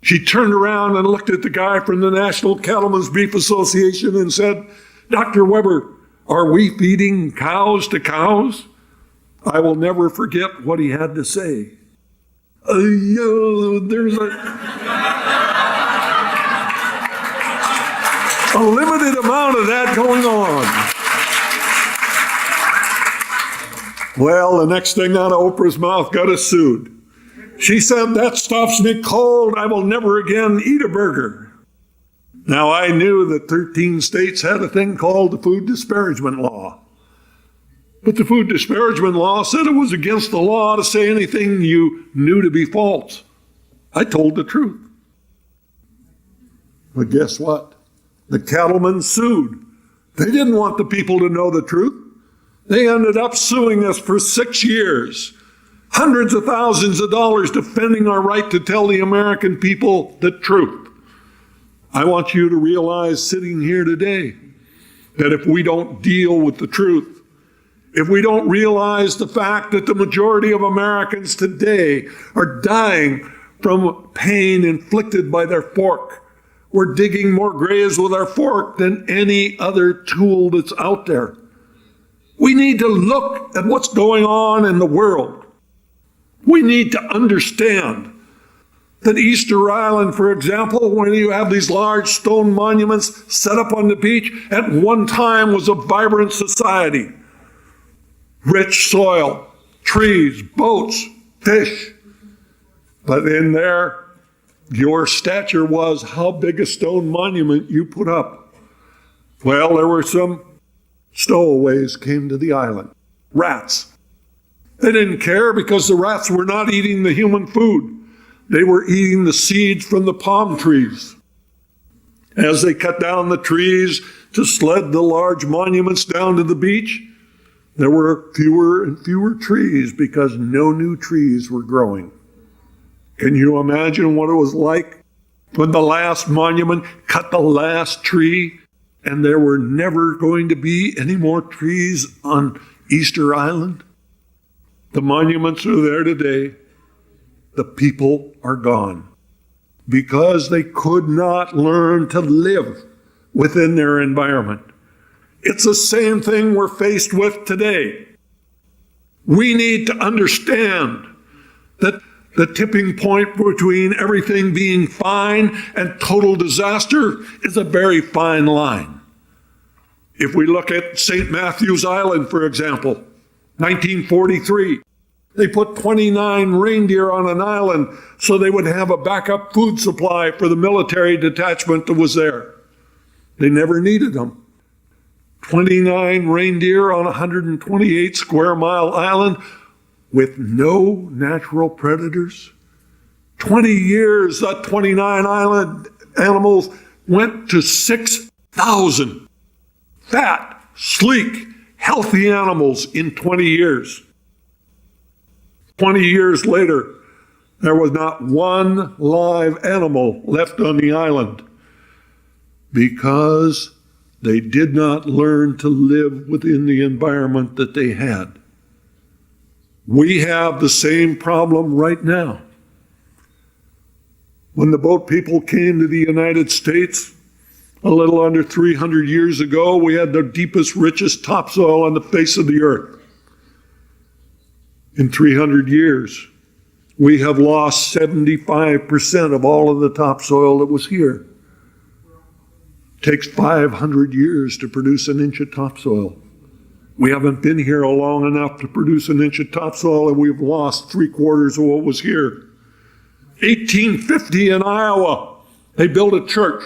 She turned around and looked at the guy from the National Cattlemen's Beef Association and said, Dr. Weber, are we feeding cows to cows? I will never forget what he had to say. There's a limited amount of that going on. Well, the next thing out of Oprah's mouth got us sued. She said, that stops me cold. I will never again eat a burger. Now, I knew that 13 states had a thing called the food disparagement law. But the food disparagement law said it was against the law to say anything you knew to be false. I told the truth. But guess what? The cattlemen sued They didn't want the people to know the truth. They ended up suing us for 6 years, hundreds of thousands of dollars defending our right to tell the American people the truth. I want you to realize sitting here today that if we don't deal with the truth, if we don't realize the fact that the majority of Americans today are dying from pain inflicted by their fork, we're digging more graves with our fork than any other tool that's out there. We need to look at what's going on in the world. We need to understand that Easter Island, for example, when you have these large stone monuments set up on the beach, at one time was a vibrant society. Rich soil, trees, boats, fish. But in there, your stature was how big a stone monument you put up. Well, there were some stowaways came to the island. Rats. They didn't care because the rats were not eating the human food. They were eating the seeds from the palm trees. As they cut down the trees to sled the large monuments down to the beach, there were fewer and fewer trees because no new trees were growing. Can you imagine what it was like when the last monument cut the last tree and there were never going to be any more trees on Easter Island? The monuments are there today. The people are gone because they could not learn to live within their environment. It's the same thing we're faced with today. We need to understand that the tipping point between everything being fine and total disaster is a very fine line. If we look at St. Matthew's Island, for example, 1943, they put 29 reindeer on an island so they would have a backup food supply for the military detachment that was there. They never needed them. 29 reindeer on a 128 square mile island with no natural predators. 20 years, that 29 island animals went to 6,000 fat, sleek, healthy animals in 20 years. 20 years later, there was not one live animal left on the island because they did not learn to live within the environment that they had. We have the same problem right now. When the boat people came to the United States, a little under 300 years ago, we had the deepest, richest topsoil on the face of the earth. In 300 years, we have lost 75% of all of the topsoil that was here. It takes 500 years to produce an inch of topsoil. We haven't been here long enough to produce an inch of topsoil, and we've lost 3/4 of what was here. 1850 in Iowa, they built a church.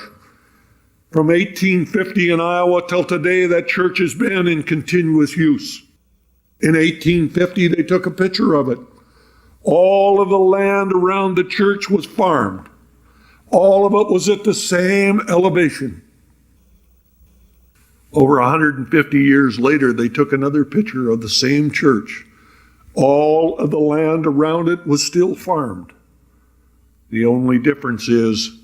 From 1850 in Iowa till today, that church has been in continuous use. In 1850, they took a picture of it. All of the land around the church was farmed. All of it was at the same elevation. Over 150 years later, they took another picture of the same church. All of the land around it was still farmed. The only difference is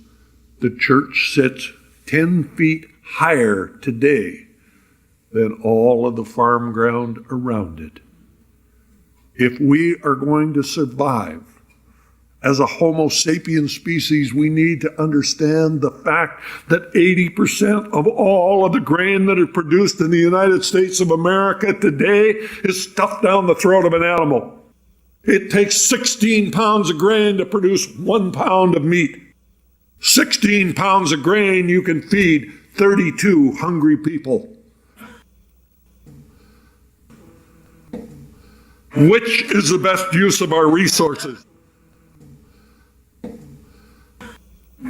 the church sits 10 feet higher today than all of the farm ground around it. If we are going to survive as a Homo sapiens species, we need to understand the fact that 80% of all of the grain that is produced in the United States of America today is stuffed down the throat of an animal. It takes 16 pounds of grain to produce 1 pound of meat. 16 pounds of grain, you can feed 32 hungry people. Which is the best use of our resources?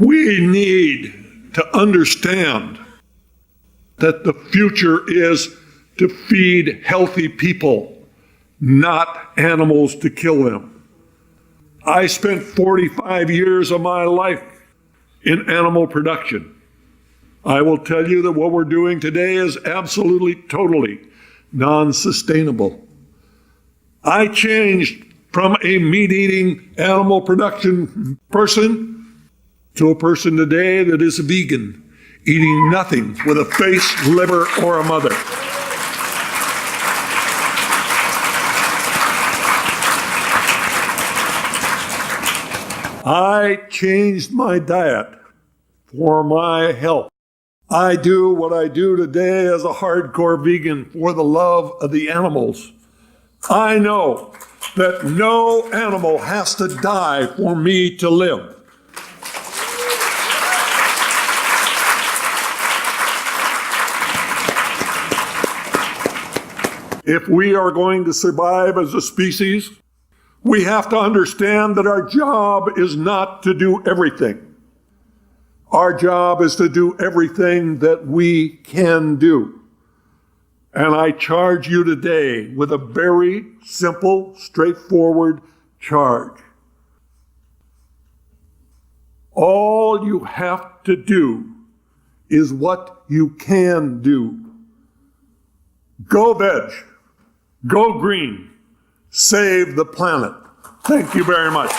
We need to understand that the future is to feed healthy people, not animals to kill them. I spent 45 years of my life in animal production. I will tell you that what we're doing today is absolutely, totally non-sustainable. I changed from a meat-eating animal production person to a person today that is a vegan, eating nothing with a face, liver, or a mother. I changed my diet for my health. I do what I do today as a hardcore vegan for the love of the animals. I know that no animal has to die for me to live. If we are going to survive as a species, we have to understand that our job is not to do everything. Our job is to do everything that we can do. And I charge you today with a very simple, straightforward charge. All you have to do is what you can do. Go veg. Go green. Save the planet. Thank you very much.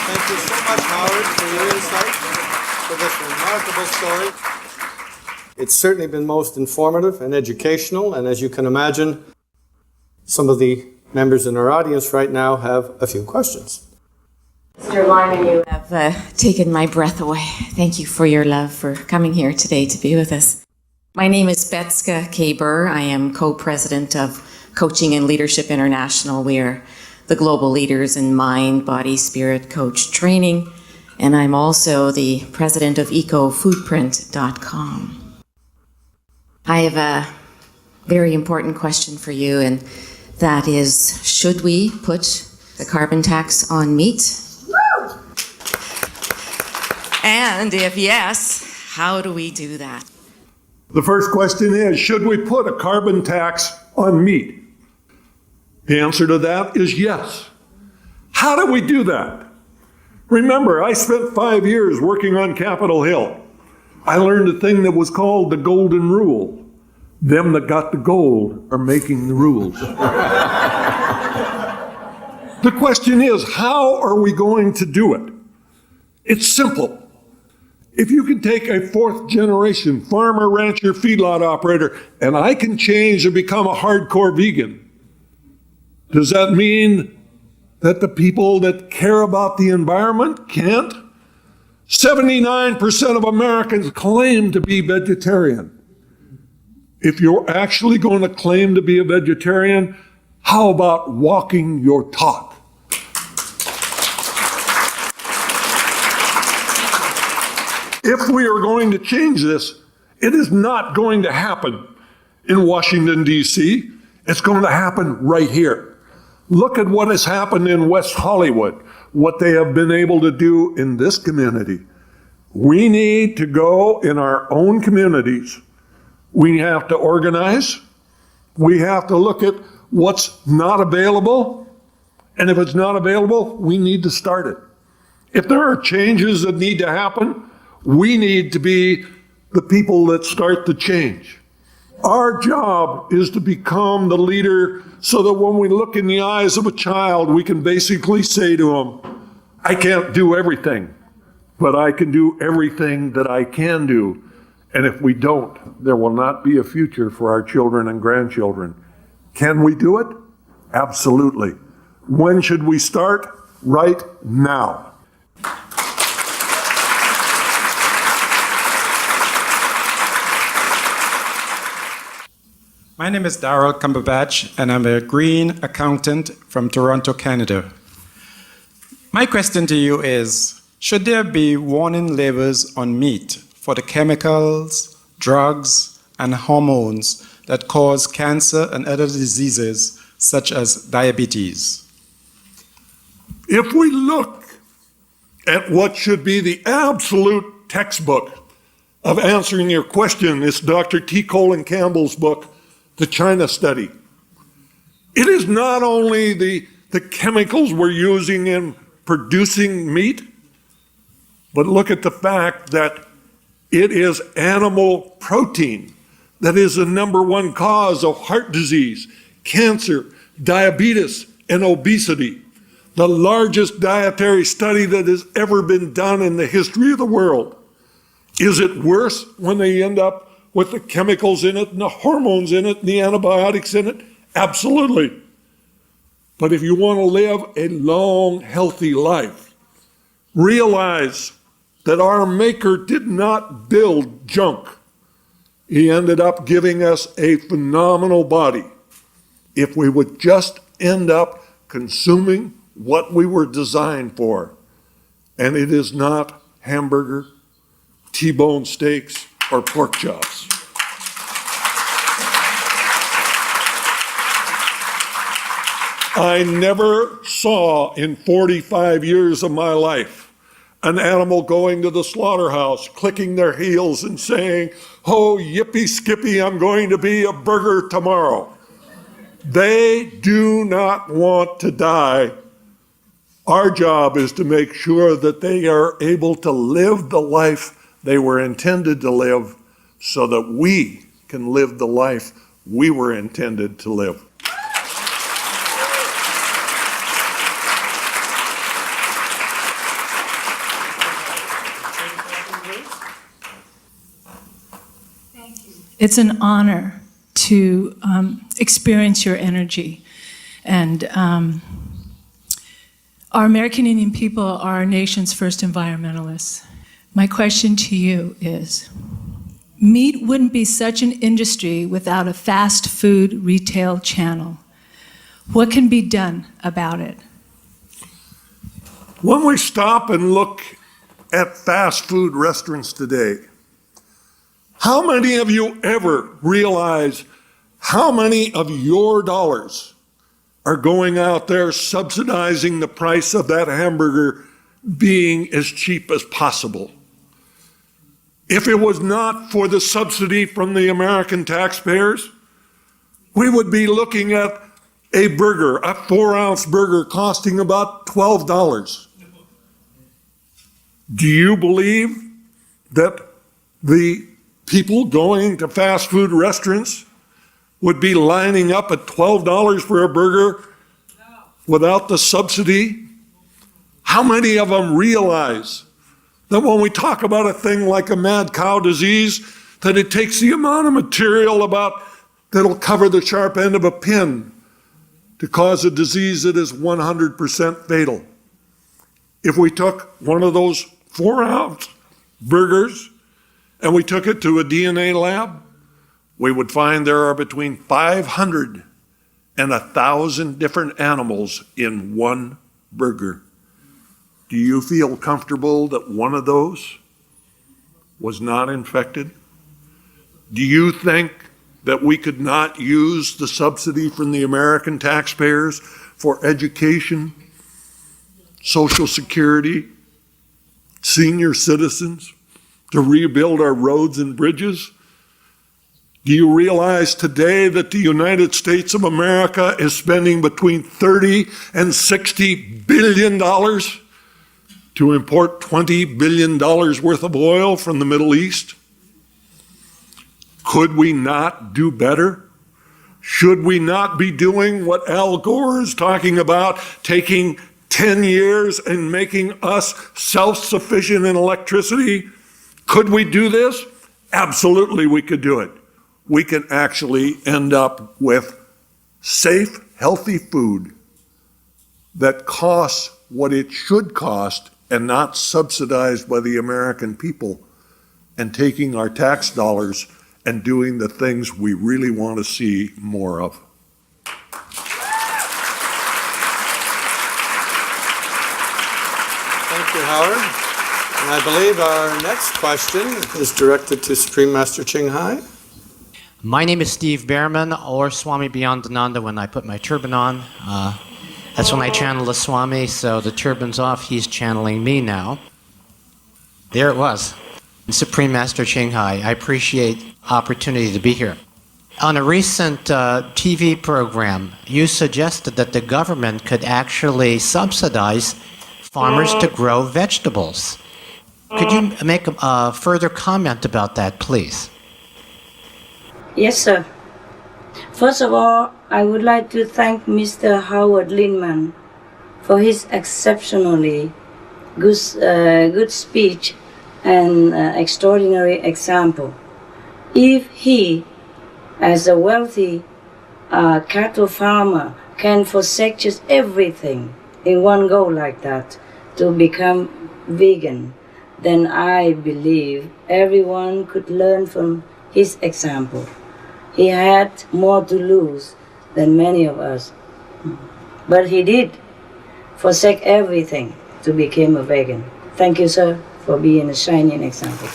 Thank you so much, Howard, for your insight, for this remarkable story. It's certainly been most informative and educational, and as you can imagine, some of the members in our audience right now have a few questions. Mr. Lyman, you have taken my breath away. Thank you for your love for coming here today to be with us. My name is Betska K. Burr. I am co-president of Coaching and Leadership International. We are the global leaders in mind, body, spirit, coach training, and I'm also the president of ecofoodprint.com. I have a very important question for you, and that is, should we put the carbon tax on meat? And if yes, how do we do that? The first question is, should we put a carbon tax on meat? The answer to that is yes. How do we do that? Remember, I spent 5 years working on Capitol Hill. I learned a thing that was called the golden rule. Them that got the gold are making the rules. The question is, how are we going to do it? It's simple. If you can take a fourth generation farmer, rancher, feedlot operator, and I can change and become a hardcore vegan, does that mean that the people that care about the environment can't? 79% of Americans claim to be vegetarian. If you're actually going to claim to be a vegetarian, how about walking your talk? If we are going to change this, it is not going to happen in Washington, D.C. It's going to happen right here. Look at what has happened in West Hollywood, what they have been able to do in this community. We need to go in our own communities. We have to organize. We have to look at what's not available. And if it's not available, we need to start it. If there are changes that need to happen, we need to be the people that start the change. Our job is to become the leader so that when we look in the eyes of a child, we can basically say to him, I can't do everything, but I can do everything that I can do. And if we don't, there will not be a future for our children and grandchildren. Can we do it? Absolutely. When should we start? Right now. My name is Darrell Cumberbatch, and I'm a green accountant from Toronto, Canada. My question to you is, should there be warning labels on meat for the chemicals, drugs, and hormones that cause cancer and other diseases such as diabetes? If we look at what should be the absolute textbook of answering your question is Dr. T. Colin Campbell's book, The China Study. It is not only the chemicals we're using in producing meat, but look at the fact that it is animal protein that is the number one cause of heart disease, cancer, diabetes, and obesity. The largest dietary study that has ever been done in the history of the world. Is it worse when they end up with the chemicals in it and the hormones in it and the antibiotics in it? Absolutely. But if you want to live a long, healthy life, realize that our Maker did not build junk. He ended up giving us a phenomenal body. If we would just end up consuming what we were designed for, and it is not hamburger, T-bone steaks, or pork chops. I never saw in 45 years of my life an animal going to the slaughterhouse, clicking their heels and saying, "Oh, yippee skippy, I'm going to be a burger tomorrow." They do not want to die. Our job is to make sure that they are able to live the life they were intended to live so that we can live the life we were intended to live. It's an honor to experience your energy. And our American Indian people are our nation's first environmentalists. My question to you is, meat wouldn't be such an industry without a fast food retail channel. What can be done about it? When we stop and look at fast food restaurants today, how many of you ever realize how many of your dollars are going out there subsidizing the price of that hamburger being as cheap as possible? If it was not for the subsidy from the American taxpayers, we would be looking at a burger, a 4-ounce burger costing about $12. Do you believe that the people going to fast food restaurants would be lining up at $12 for a burger without the subsidy? How many of them realize that when we talk about a thing like a mad cow disease, that it takes the amount of material that'll cover the sharp end of a pin to cause a disease that is 100% fatal? If we took one of those 4-ounce burgers and we took it to a DNA lab, we would find there are between 500 and 1,000 different animals in one burger. Do you feel comfortable that one of those was not infected? Do you think that we could not use the subsidy from the American taxpayers for education, Social Security, senior citizens, to rebuild our roads and bridges? Do you realize today that the United States of America is spending between $30 and $60 billion to import $20 billion worth of oil from the Middle East? Could we not do better? Should we not be doing what Al Gore is talking about, taking 10 years and making us self-sufficient in electricity? Could we do this? Absolutely, we could do it. We can actually end up with safe, healthy food that costs what it should cost and not subsidized by the American people, and taking our tax dollars and doing the things we really want to see more of. Thank you, Howard. And I believe our next question is directed to Supreme Master Ching Hai. My name is Steve Behrman, or Swami Beyondananda when I put my turban on. That's when I channel the Swami, so the turban's off, he's channeling me now. There it was. Supreme Master Ching Hai, I appreciate opportunity to be here. On a recent TV program, you suggested that the government could actually subsidize farmers to grow vegetables. Could you make a further comment about that, please? Yes, sir. First of all, I would like to thank Mr. Howard Lindman for his exceptionally good speech and extraordinary example. If he, as a wealthy cattle farmer, can forsake just everything in one go like that to become vegan, then I believe everyone could learn from his example. He had more to lose than many of us, but he did forsake everything to become a vegan. Thank you, sir, for being a shining example.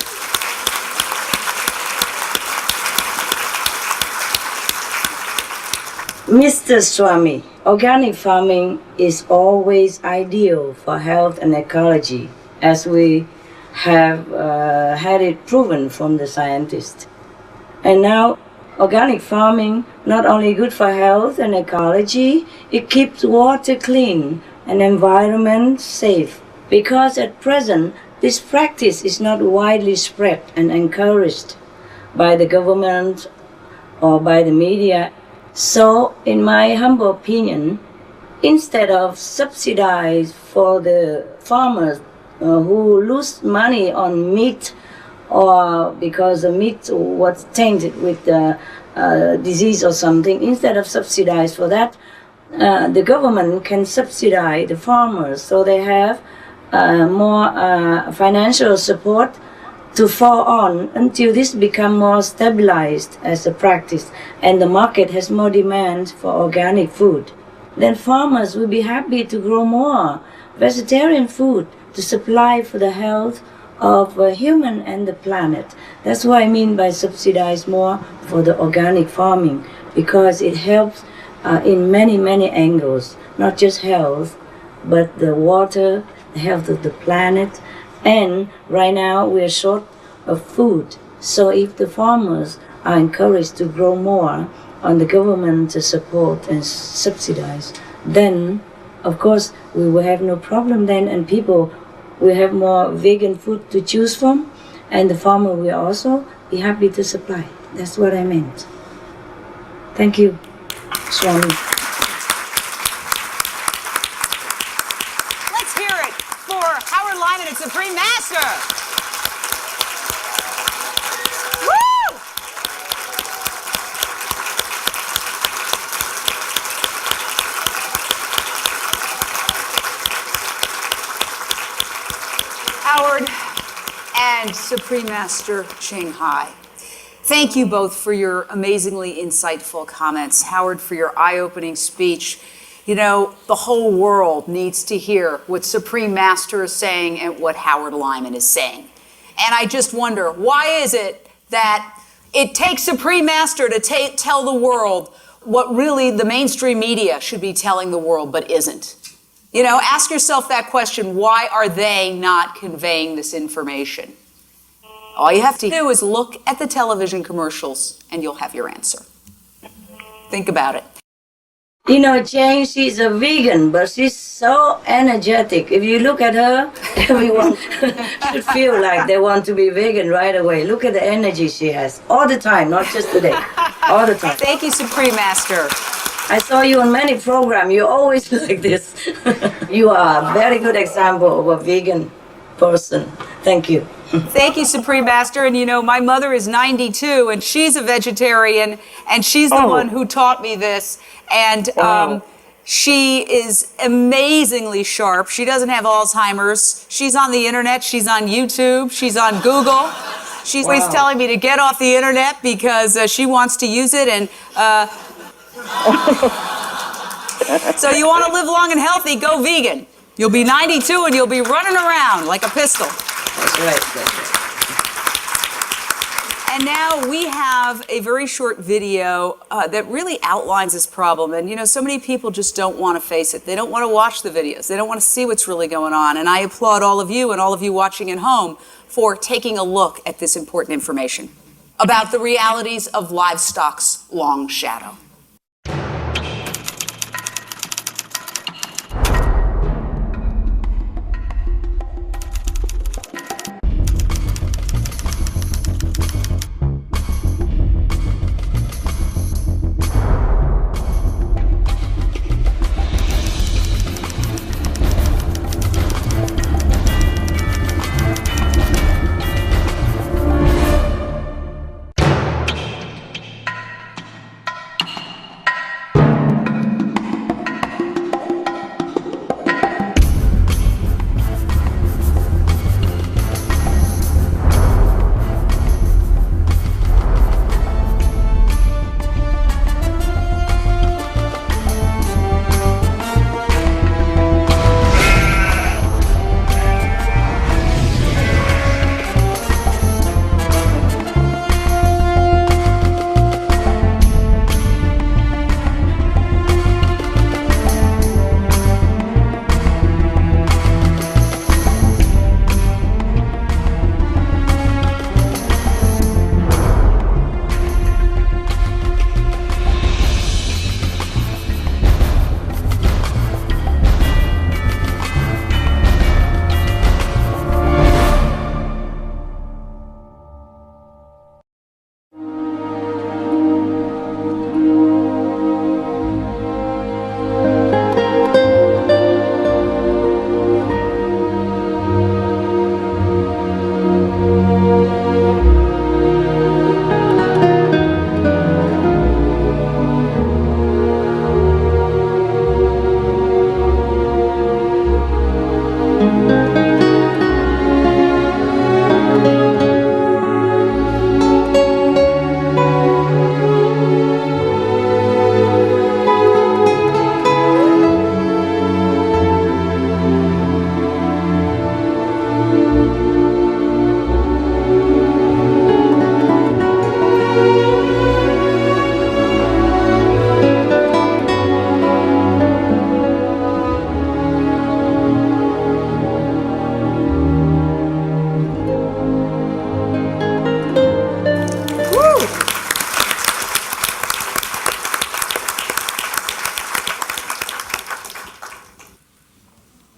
Mr. Swami, organic farming is always ideal for health and ecology, as we have had it proven from the scientists. And now, organic farming not only good for health and ecology, it keeps water clean and environment safe. Because at present, this practice is not widely spread and encouraged by the government or by the media. So, in my humble opinion, instead of subsidize for the farmers who lose money on meat, or because the meat was tainted with disease or something, instead of subsidize for that, the government can subsidize the farmers so they have more financial support to fall on until this become more stabilized as a practice and the market has more demand for organic food. Then farmers will be happy to grow more vegetarian food to supply for the health of human and the planet. That's what I mean by subsidize more for the organic farming, because it helps in many, many angles, not just health, but the water, the health of the planet. And right now we're short of food. So if the farmers are encouraged to grow more on the government to support and subsidize, then of course we will have no problem then, and people will have more vegan food to choose from, and the farmer will also be happy to supply. That's what I meant. Thank you, Swami. Let's hear it for Howard Lyman and Supreme Master. Woo! Howard and Supreme Master Ching Hai, thank you both for your amazingly insightful comments. Howard, for your eye-opening speech. You know, the whole world needs to hear what Supreme Master is saying and what Howard Lyman is saying. And I just wonder, why is it that it takes Supreme Master to tell the world what really the mainstream media should be telling the world but isn't? You know, ask yourself that question. Why are they not conveying this information? All you have to do is look at the television commercials and you'll have your answer. Think about it. You know, Jane, she's a vegan, but she's so energetic. If you look at her, everyone should feel like they want to be vegan right away. Look at the energy she has all the time, not just today, all the time. Thank you, Supreme Master. I saw you on many programs. You're always like this. You are a very good example of a vegan person. Thank you. Thank you, Supreme Master. And you know, my mother is 92 and she's a vegetarian, and she's the one who taught me this. And she is amazingly sharp. She doesn't have Alzheimer's. She's on the internet. She's on YouTube. She's on Google. She's always telling me to get off the internet because she wants to use it. And so you want to live long and healthy, go vegan. You'll be 92 and you'll be running around like a pistol. That's right. That's right. And now we have a very short video that really outlines this problem. And you know, so many people just don't want to face it. They don't want to watch the videos. They don't want to see what's really going on. And I applaud all of you and all of you watching at home for taking a look at this important information about the realities of livestock's long shadow.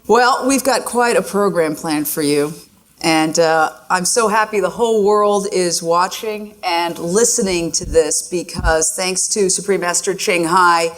Well, we've got quite a program planned for you. And I'm so happy the whole world is watching and listening to this, because thanks to Supreme Master Ching Hai,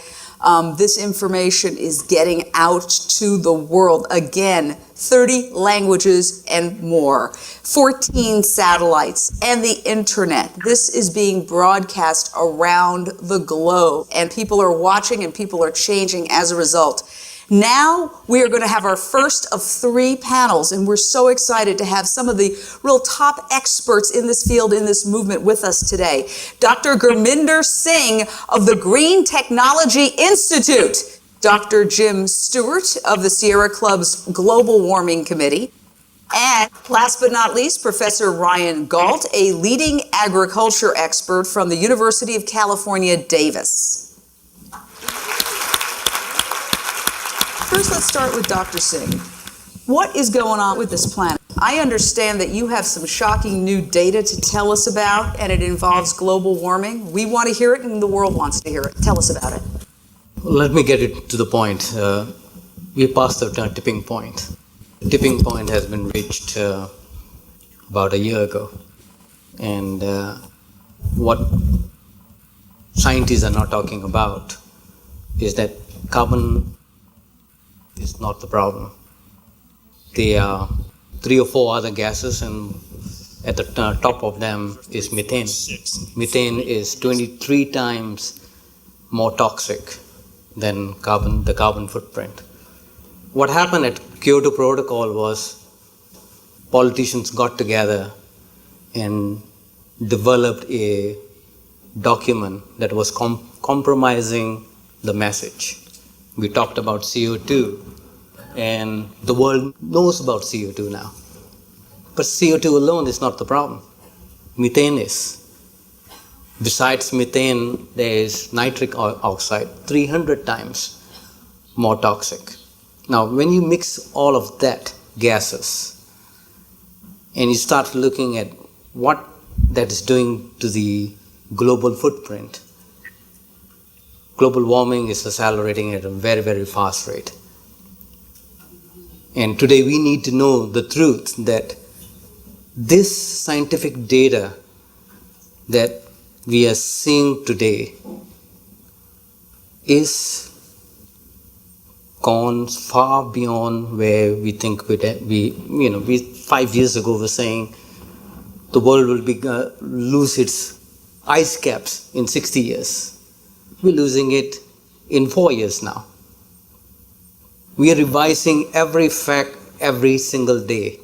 this information is getting out to the world. Again, 30 languages and more, 14 satellites, and the internet. This is being broadcast around the globe, and people are watching and people are changing as a result. Now we are going to have our first of 3 panels, and we're so excited to have some of the real top experts in this field, in this movement with us today. Dr. Gurminder Singh of the Green Technology Institute, Dr. Jim Stewart of the Sierra Club's Global Warming Committee, and last but not least, Professor Ryan Gault, a leading agriculture expert from the University of California, Davis. First, let's start with Dr. Singh. What is going on with this planet? I understand that you have some shocking new data to tell us about, and it involves global warming. We want to hear it, and the world wants to hear it. Tell us about it. Let me get it to the point. We passed the tipping point. The tipping point has been reached about a year ago. And what scientists are not talking about is that carbon is not the problem. There are 3 or 4 other gases, and at the top of them is methane. Methane is 23 times more toxic than the carbon footprint. What happened at Kyoto Protocol was politicians got together and developed a document that was compromising the message. We talked about CO2, and the world knows about CO2 now. But CO2 alone is not the problem. Methane is. Besides methane, there is nitric oxide, 300 times more toxic. Now, when you mix all of that gases and you start looking at what that is doing to the global footprint, global warming is accelerating at a very, very fast rate. And today we need to know the truth that this scientific data that we are seeing today is gone far beyond where we think we 5 years ago were saying the world will lose its ice caps in 60 years. We're losing it in 4 years now. We are revising every fact every single day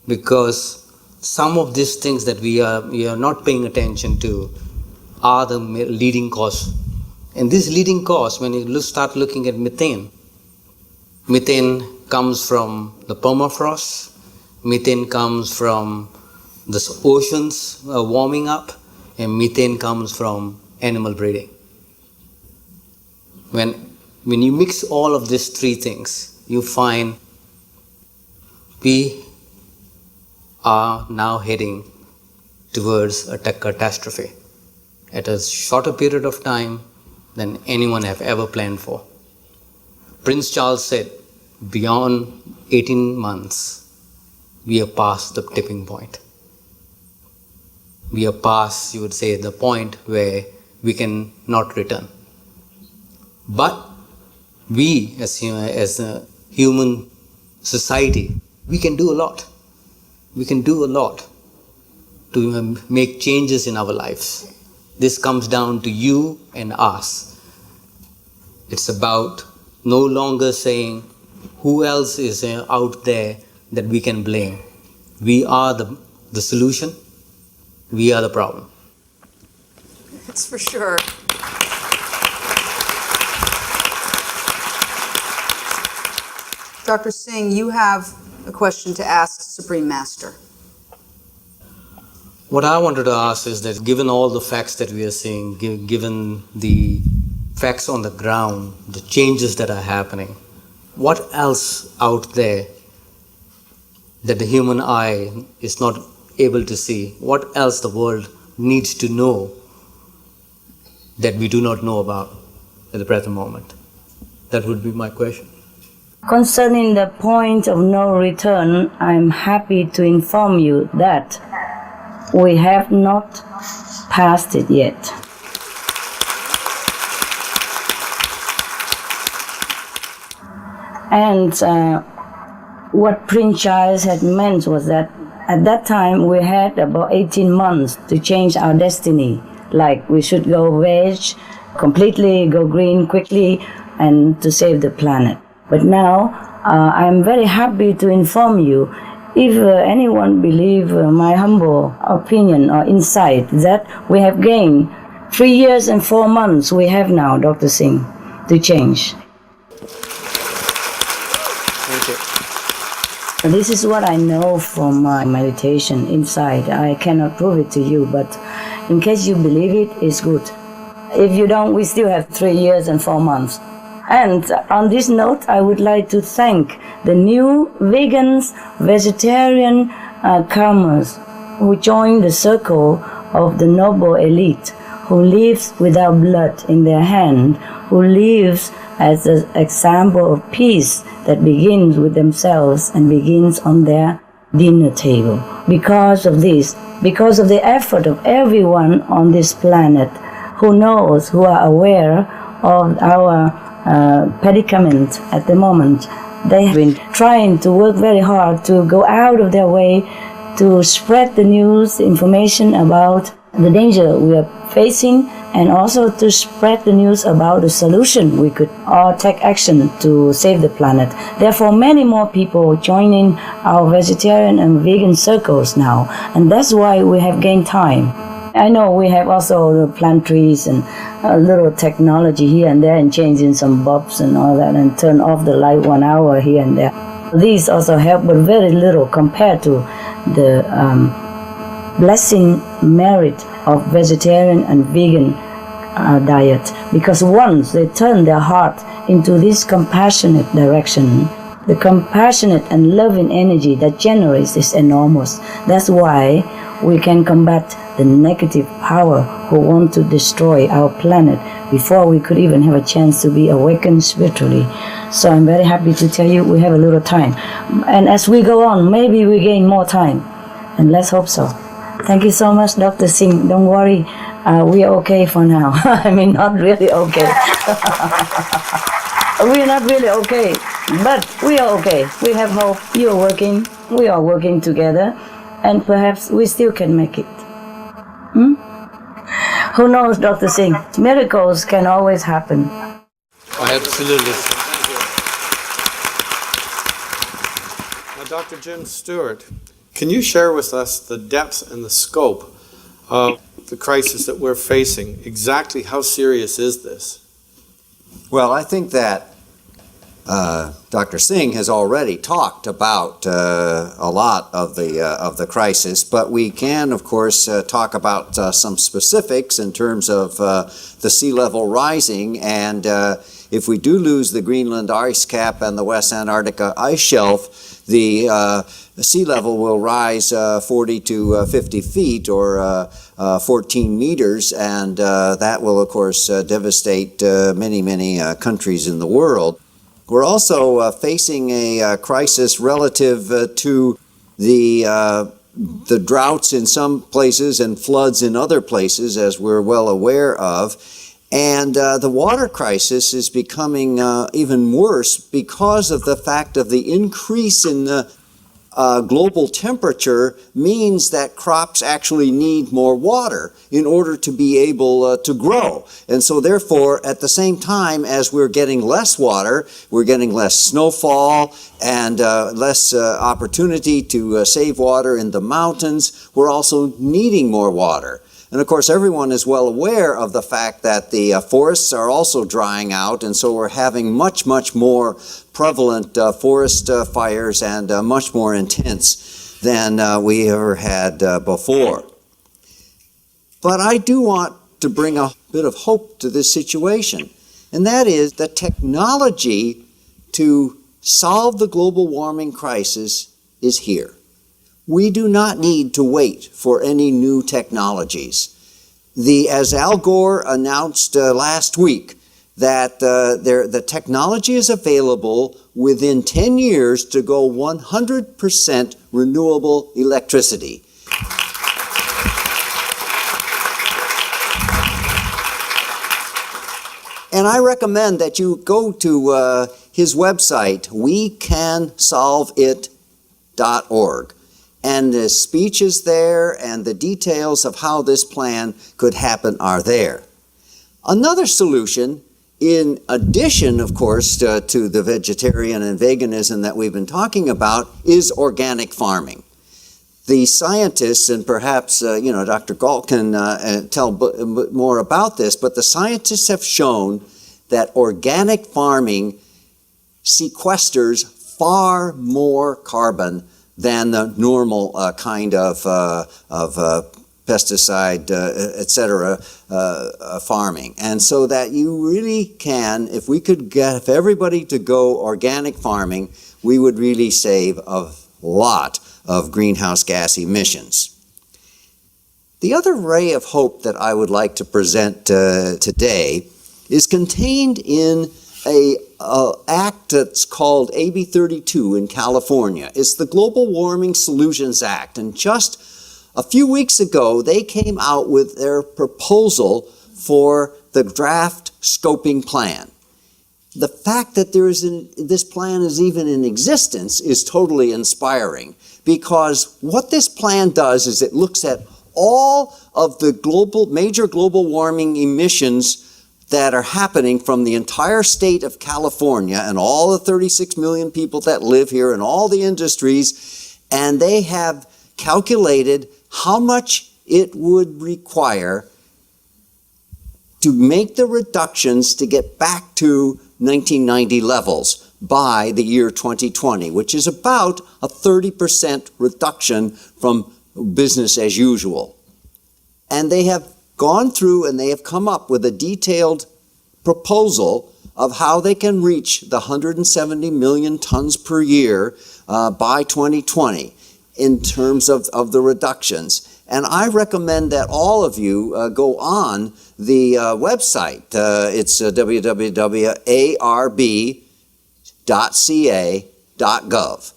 because some of these things that we are not paying attention to are the leading cause. And this leading cause, when you start looking at methane comes from the permafrost, methane comes from the oceans warming up, and methane comes from animal breeding. When you mix all of these three things, you find we are now heading towards a catastrophe at a shorter period of time than anyone have ever planned for. Prince Charles said, beyond 18 months, we are past the tipping point. We are past, you would say, the point where we can not return. But we, as a human society, we can do a lot. We can do a lot to make changes in our lives. This comes down to you and us. It's about no longer saying who else is out there that we can blame. We are the solution. We are the problem. That's for sure. Dr. Singh, you have a question to ask Supreme Master. What I wanted to ask is that given all the facts that we are seeing, given the facts on the ground, the changes that are happening, what else out there that the human eye is not able to see? What else the world needs to know that we do not know about at the present moment? That would be my question. Concerning the point of no return, I'm happy to inform you that we have not passed it yet. And what Prince Charles had meant was that at that time we had about 18 months to change our destiny. Like we should go veg, completely go green quickly, and to save the planet. But now I'm very happy to inform you, if anyone believes my humble opinion or insight, that we have gained 3 years and 4 months we have now, Dr. Singh, to change. Thank you. This is what I know from my meditation inside. I cannot prove it to you, but in case you believe it, it's good. If you don't, we still have 3 years and 4 months. And on this note, I would like to thank the new vegans, vegetarian comers who joined the circle of the noble elite, who lives without blood in their hand, who lives as an example of peace that begins with themselves and begins on their dinner table. Because of this, because of the effort of everyone on this planet who knows, who are aware of our predicament at the moment, they have been trying to work very hard to go out of their way to spread the news, information about the danger we are facing, and also to spread the news about the solution we could all take action to save the planet. Therefore, many more people joining our vegetarian and vegan circles now, and that's why we have gained time. I know we have also the plant trees and a little technology here and there, and changing some bulbs and all that, and turn off the light 1 hour here and there. These also help, but very little compared to the blessing merit of vegetarian and vegan diet. Because once they turn their heart into this compassionate direction, The compassionate and loving energy that generates is enormous. That's why we can combat the negative power who want to destroy our planet before we could even have a chance to be awakened spiritually. So I'm very happy to tell you we have a little time. And as we go on, maybe we gain more time. And let's hope so. Thank you so much, Dr. Singh. Don't worry, we are okay for now. I mean, not really okay. We're not really okay, but we are okay. We have hope. You are working. We are working together. And perhaps we still can make it. Who knows, Dr. Singh? Miracles can always happen. Absolutely. Now, Dr. Jim Stewart, can you share with us the depth and the scope of the crisis that we're facing? Exactly how serious is this? Well, I think that Dr. Singh has already talked about a lot of the crisis, but we can, of course, talk about some specifics in terms of the sea level rising. And if we do lose the Greenland ice cap and the West Antarctica ice shelf, the sea level will rise 40 to 50 feet or 14 meters, and that will, of course, devastate many countries in the world. We're also facing a crisis relative to the droughts in some places and floods in other places, as we're well aware of. And the water crisis is becoming even worse because of the fact of the increase in the global temperature means that crops actually need more water in order to be able to grow. And so therefore, at the same time as we're getting less water, we're getting less snowfall and less opportunity to save water in the mountains, we're also needing more water. And of course, everyone is well aware of the fact that the forests are also drying out, and so we're having much more prevalent forest fires and much more intense than we ever had before. But I do want to bring a bit of hope to this situation, and that is that technology to solve the global warming crisis is here. We do not need to wait for any new technologies. As Al Gore announced last week, that the technology is available within 10 years to go 100% renewable electricity. And I recommend that you go to his website, wecansolveit.org. And the speech is there, and the details of how this plan could happen are there. Another solution, in addition, of course, to the vegetarian and veganism that we've been talking about, is organic farming. The scientists, and perhaps Dr. Galt can tell more about this, but the scientists have shown that organic farming sequesters far more carbon than the normal kind of pesticide, etc., farming. And so that you really can, if we could get everybody to go organic farming, we would really save a lot of greenhouse gas emissions. The other ray of hope that I would like to present today is contained in a act that's called AB 32 in California. It's the Global Warming Solutions Act, and just a few weeks ago they came out with their proposal for the draft scoping plan. The fact that this plan is even in existence is totally inspiring, because what this plan does is it looks at all of the major global warming emissions that are happening from the entire state of California and all the 36 million people that live here and all the industries, and they have calculated how much it would require to make the reductions to get back to 1990 levels by the year 2020, which is about a 30% reduction from business as usual. And they have gone through and they have come up with a detailed proposal of how they can reach the 170 million tons per year by 2020 in terms of the reductions. And I recommend that all of you go on the website. It's www.arb.ca.gov.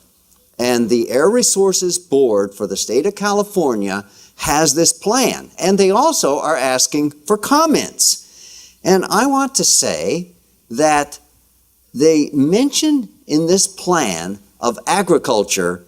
And the Air Resources Board for the state of California has this plan. And they also are asking for comments. And I want to say that the mention in this plan of agriculture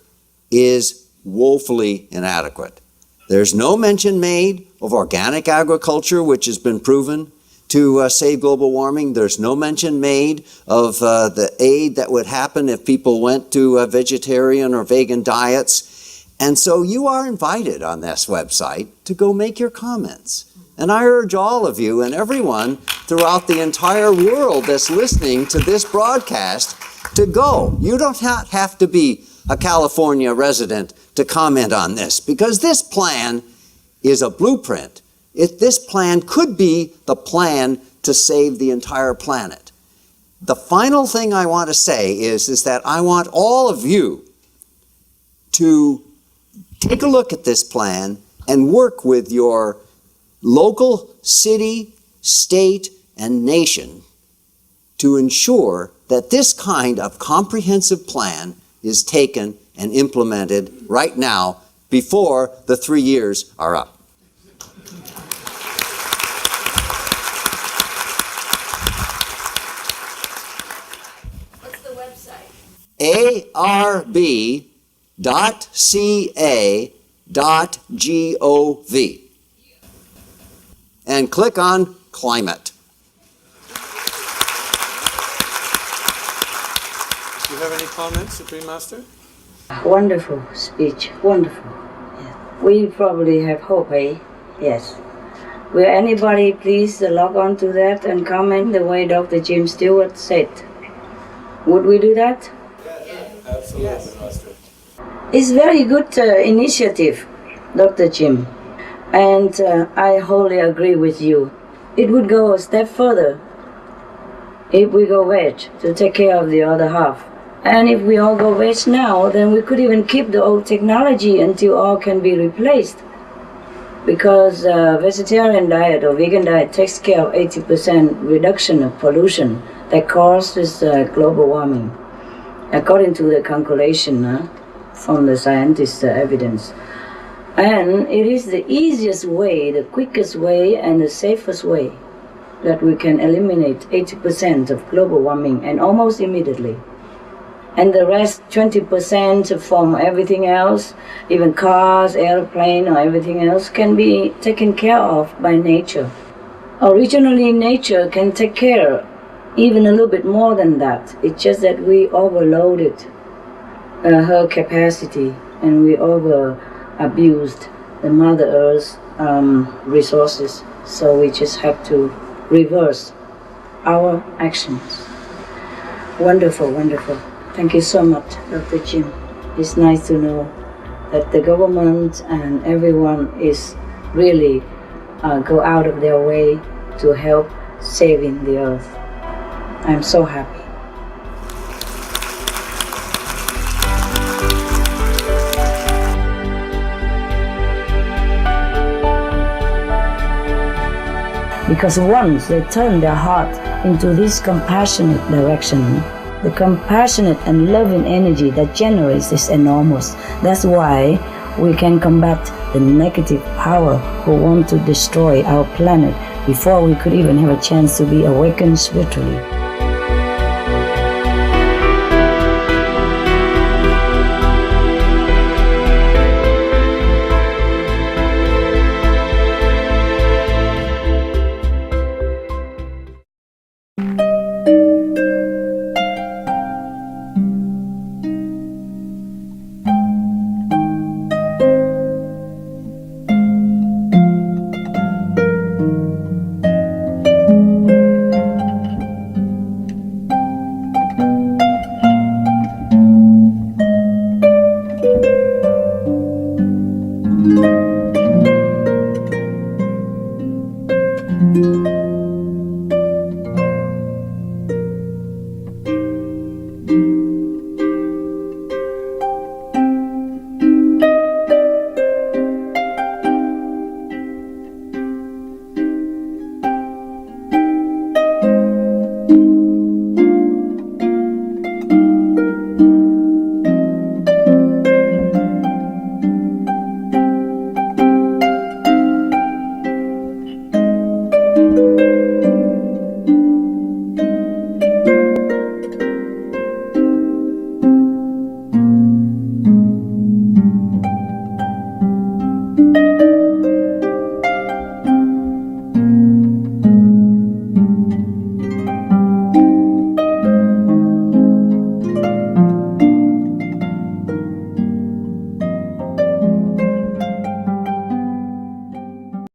is woefully inadequate. There's no mention made of organic agriculture, which has been proven to save global warming. There's no mention made of the aid that would happen if people went to vegetarian or vegan diets. And so you are invited on this website to go make your comments. And I urge all of you and everyone throughout the entire world that's listening to this broadcast to go. You don't have to be a California resident to comment on this, because this plan is a blueprint. This plan could be the plan to save the entire planet. The final thing I want to say is that I want all of you to take a look at this plan and work with your local city, state, and nation to ensure that this kind of comprehensive plan is taken and implemented right now before the 3 years are up. What's the website? arb.ca.gov. And click on climate. Do you have any comments, Supreme Master? Wonderful speech, wonderful. Yes. We probably have hope, eh? Yes. Will anybody please log on to that and comment the way Dr. Jim Stewart said? Would we do that? Yes, absolutely, Master. It's very good initiative, Dr. Jim. And I wholly agree with you. It would go a step further if we go veg to take care of the other half. And if we all go veg now, then we could even keep the old technology until all can be replaced. Because vegetarian diet or vegan diet takes care of 80% reduction of pollution that causes global warming, according to the calculation from the scientists' evidence. And it is the easiest way, the quickest way, and the safest way that we can eliminate 80% of global warming, and almost immediately. And the rest, 20% from everything else, even cars, airplane, or everything else, can be taken care of by nature. Originally, nature can take care even a little bit more than that. It's just that we overloaded her capacity, and we abused the Mother Earth's resources. So we just have to reverse our actions. Wonderful, wonderful. Thank you so much, Dr. Jim. It's nice to know that the government and everyone is really go out of their way to help saving the earth. I'm so happy. Because once they turn their heart into this compassionate direction, the compassionate and loving energy that generates is enormous. That's why we can combat the negative power who want to destroy our planet before we could even have a chance to be awakened spiritually. Thank you.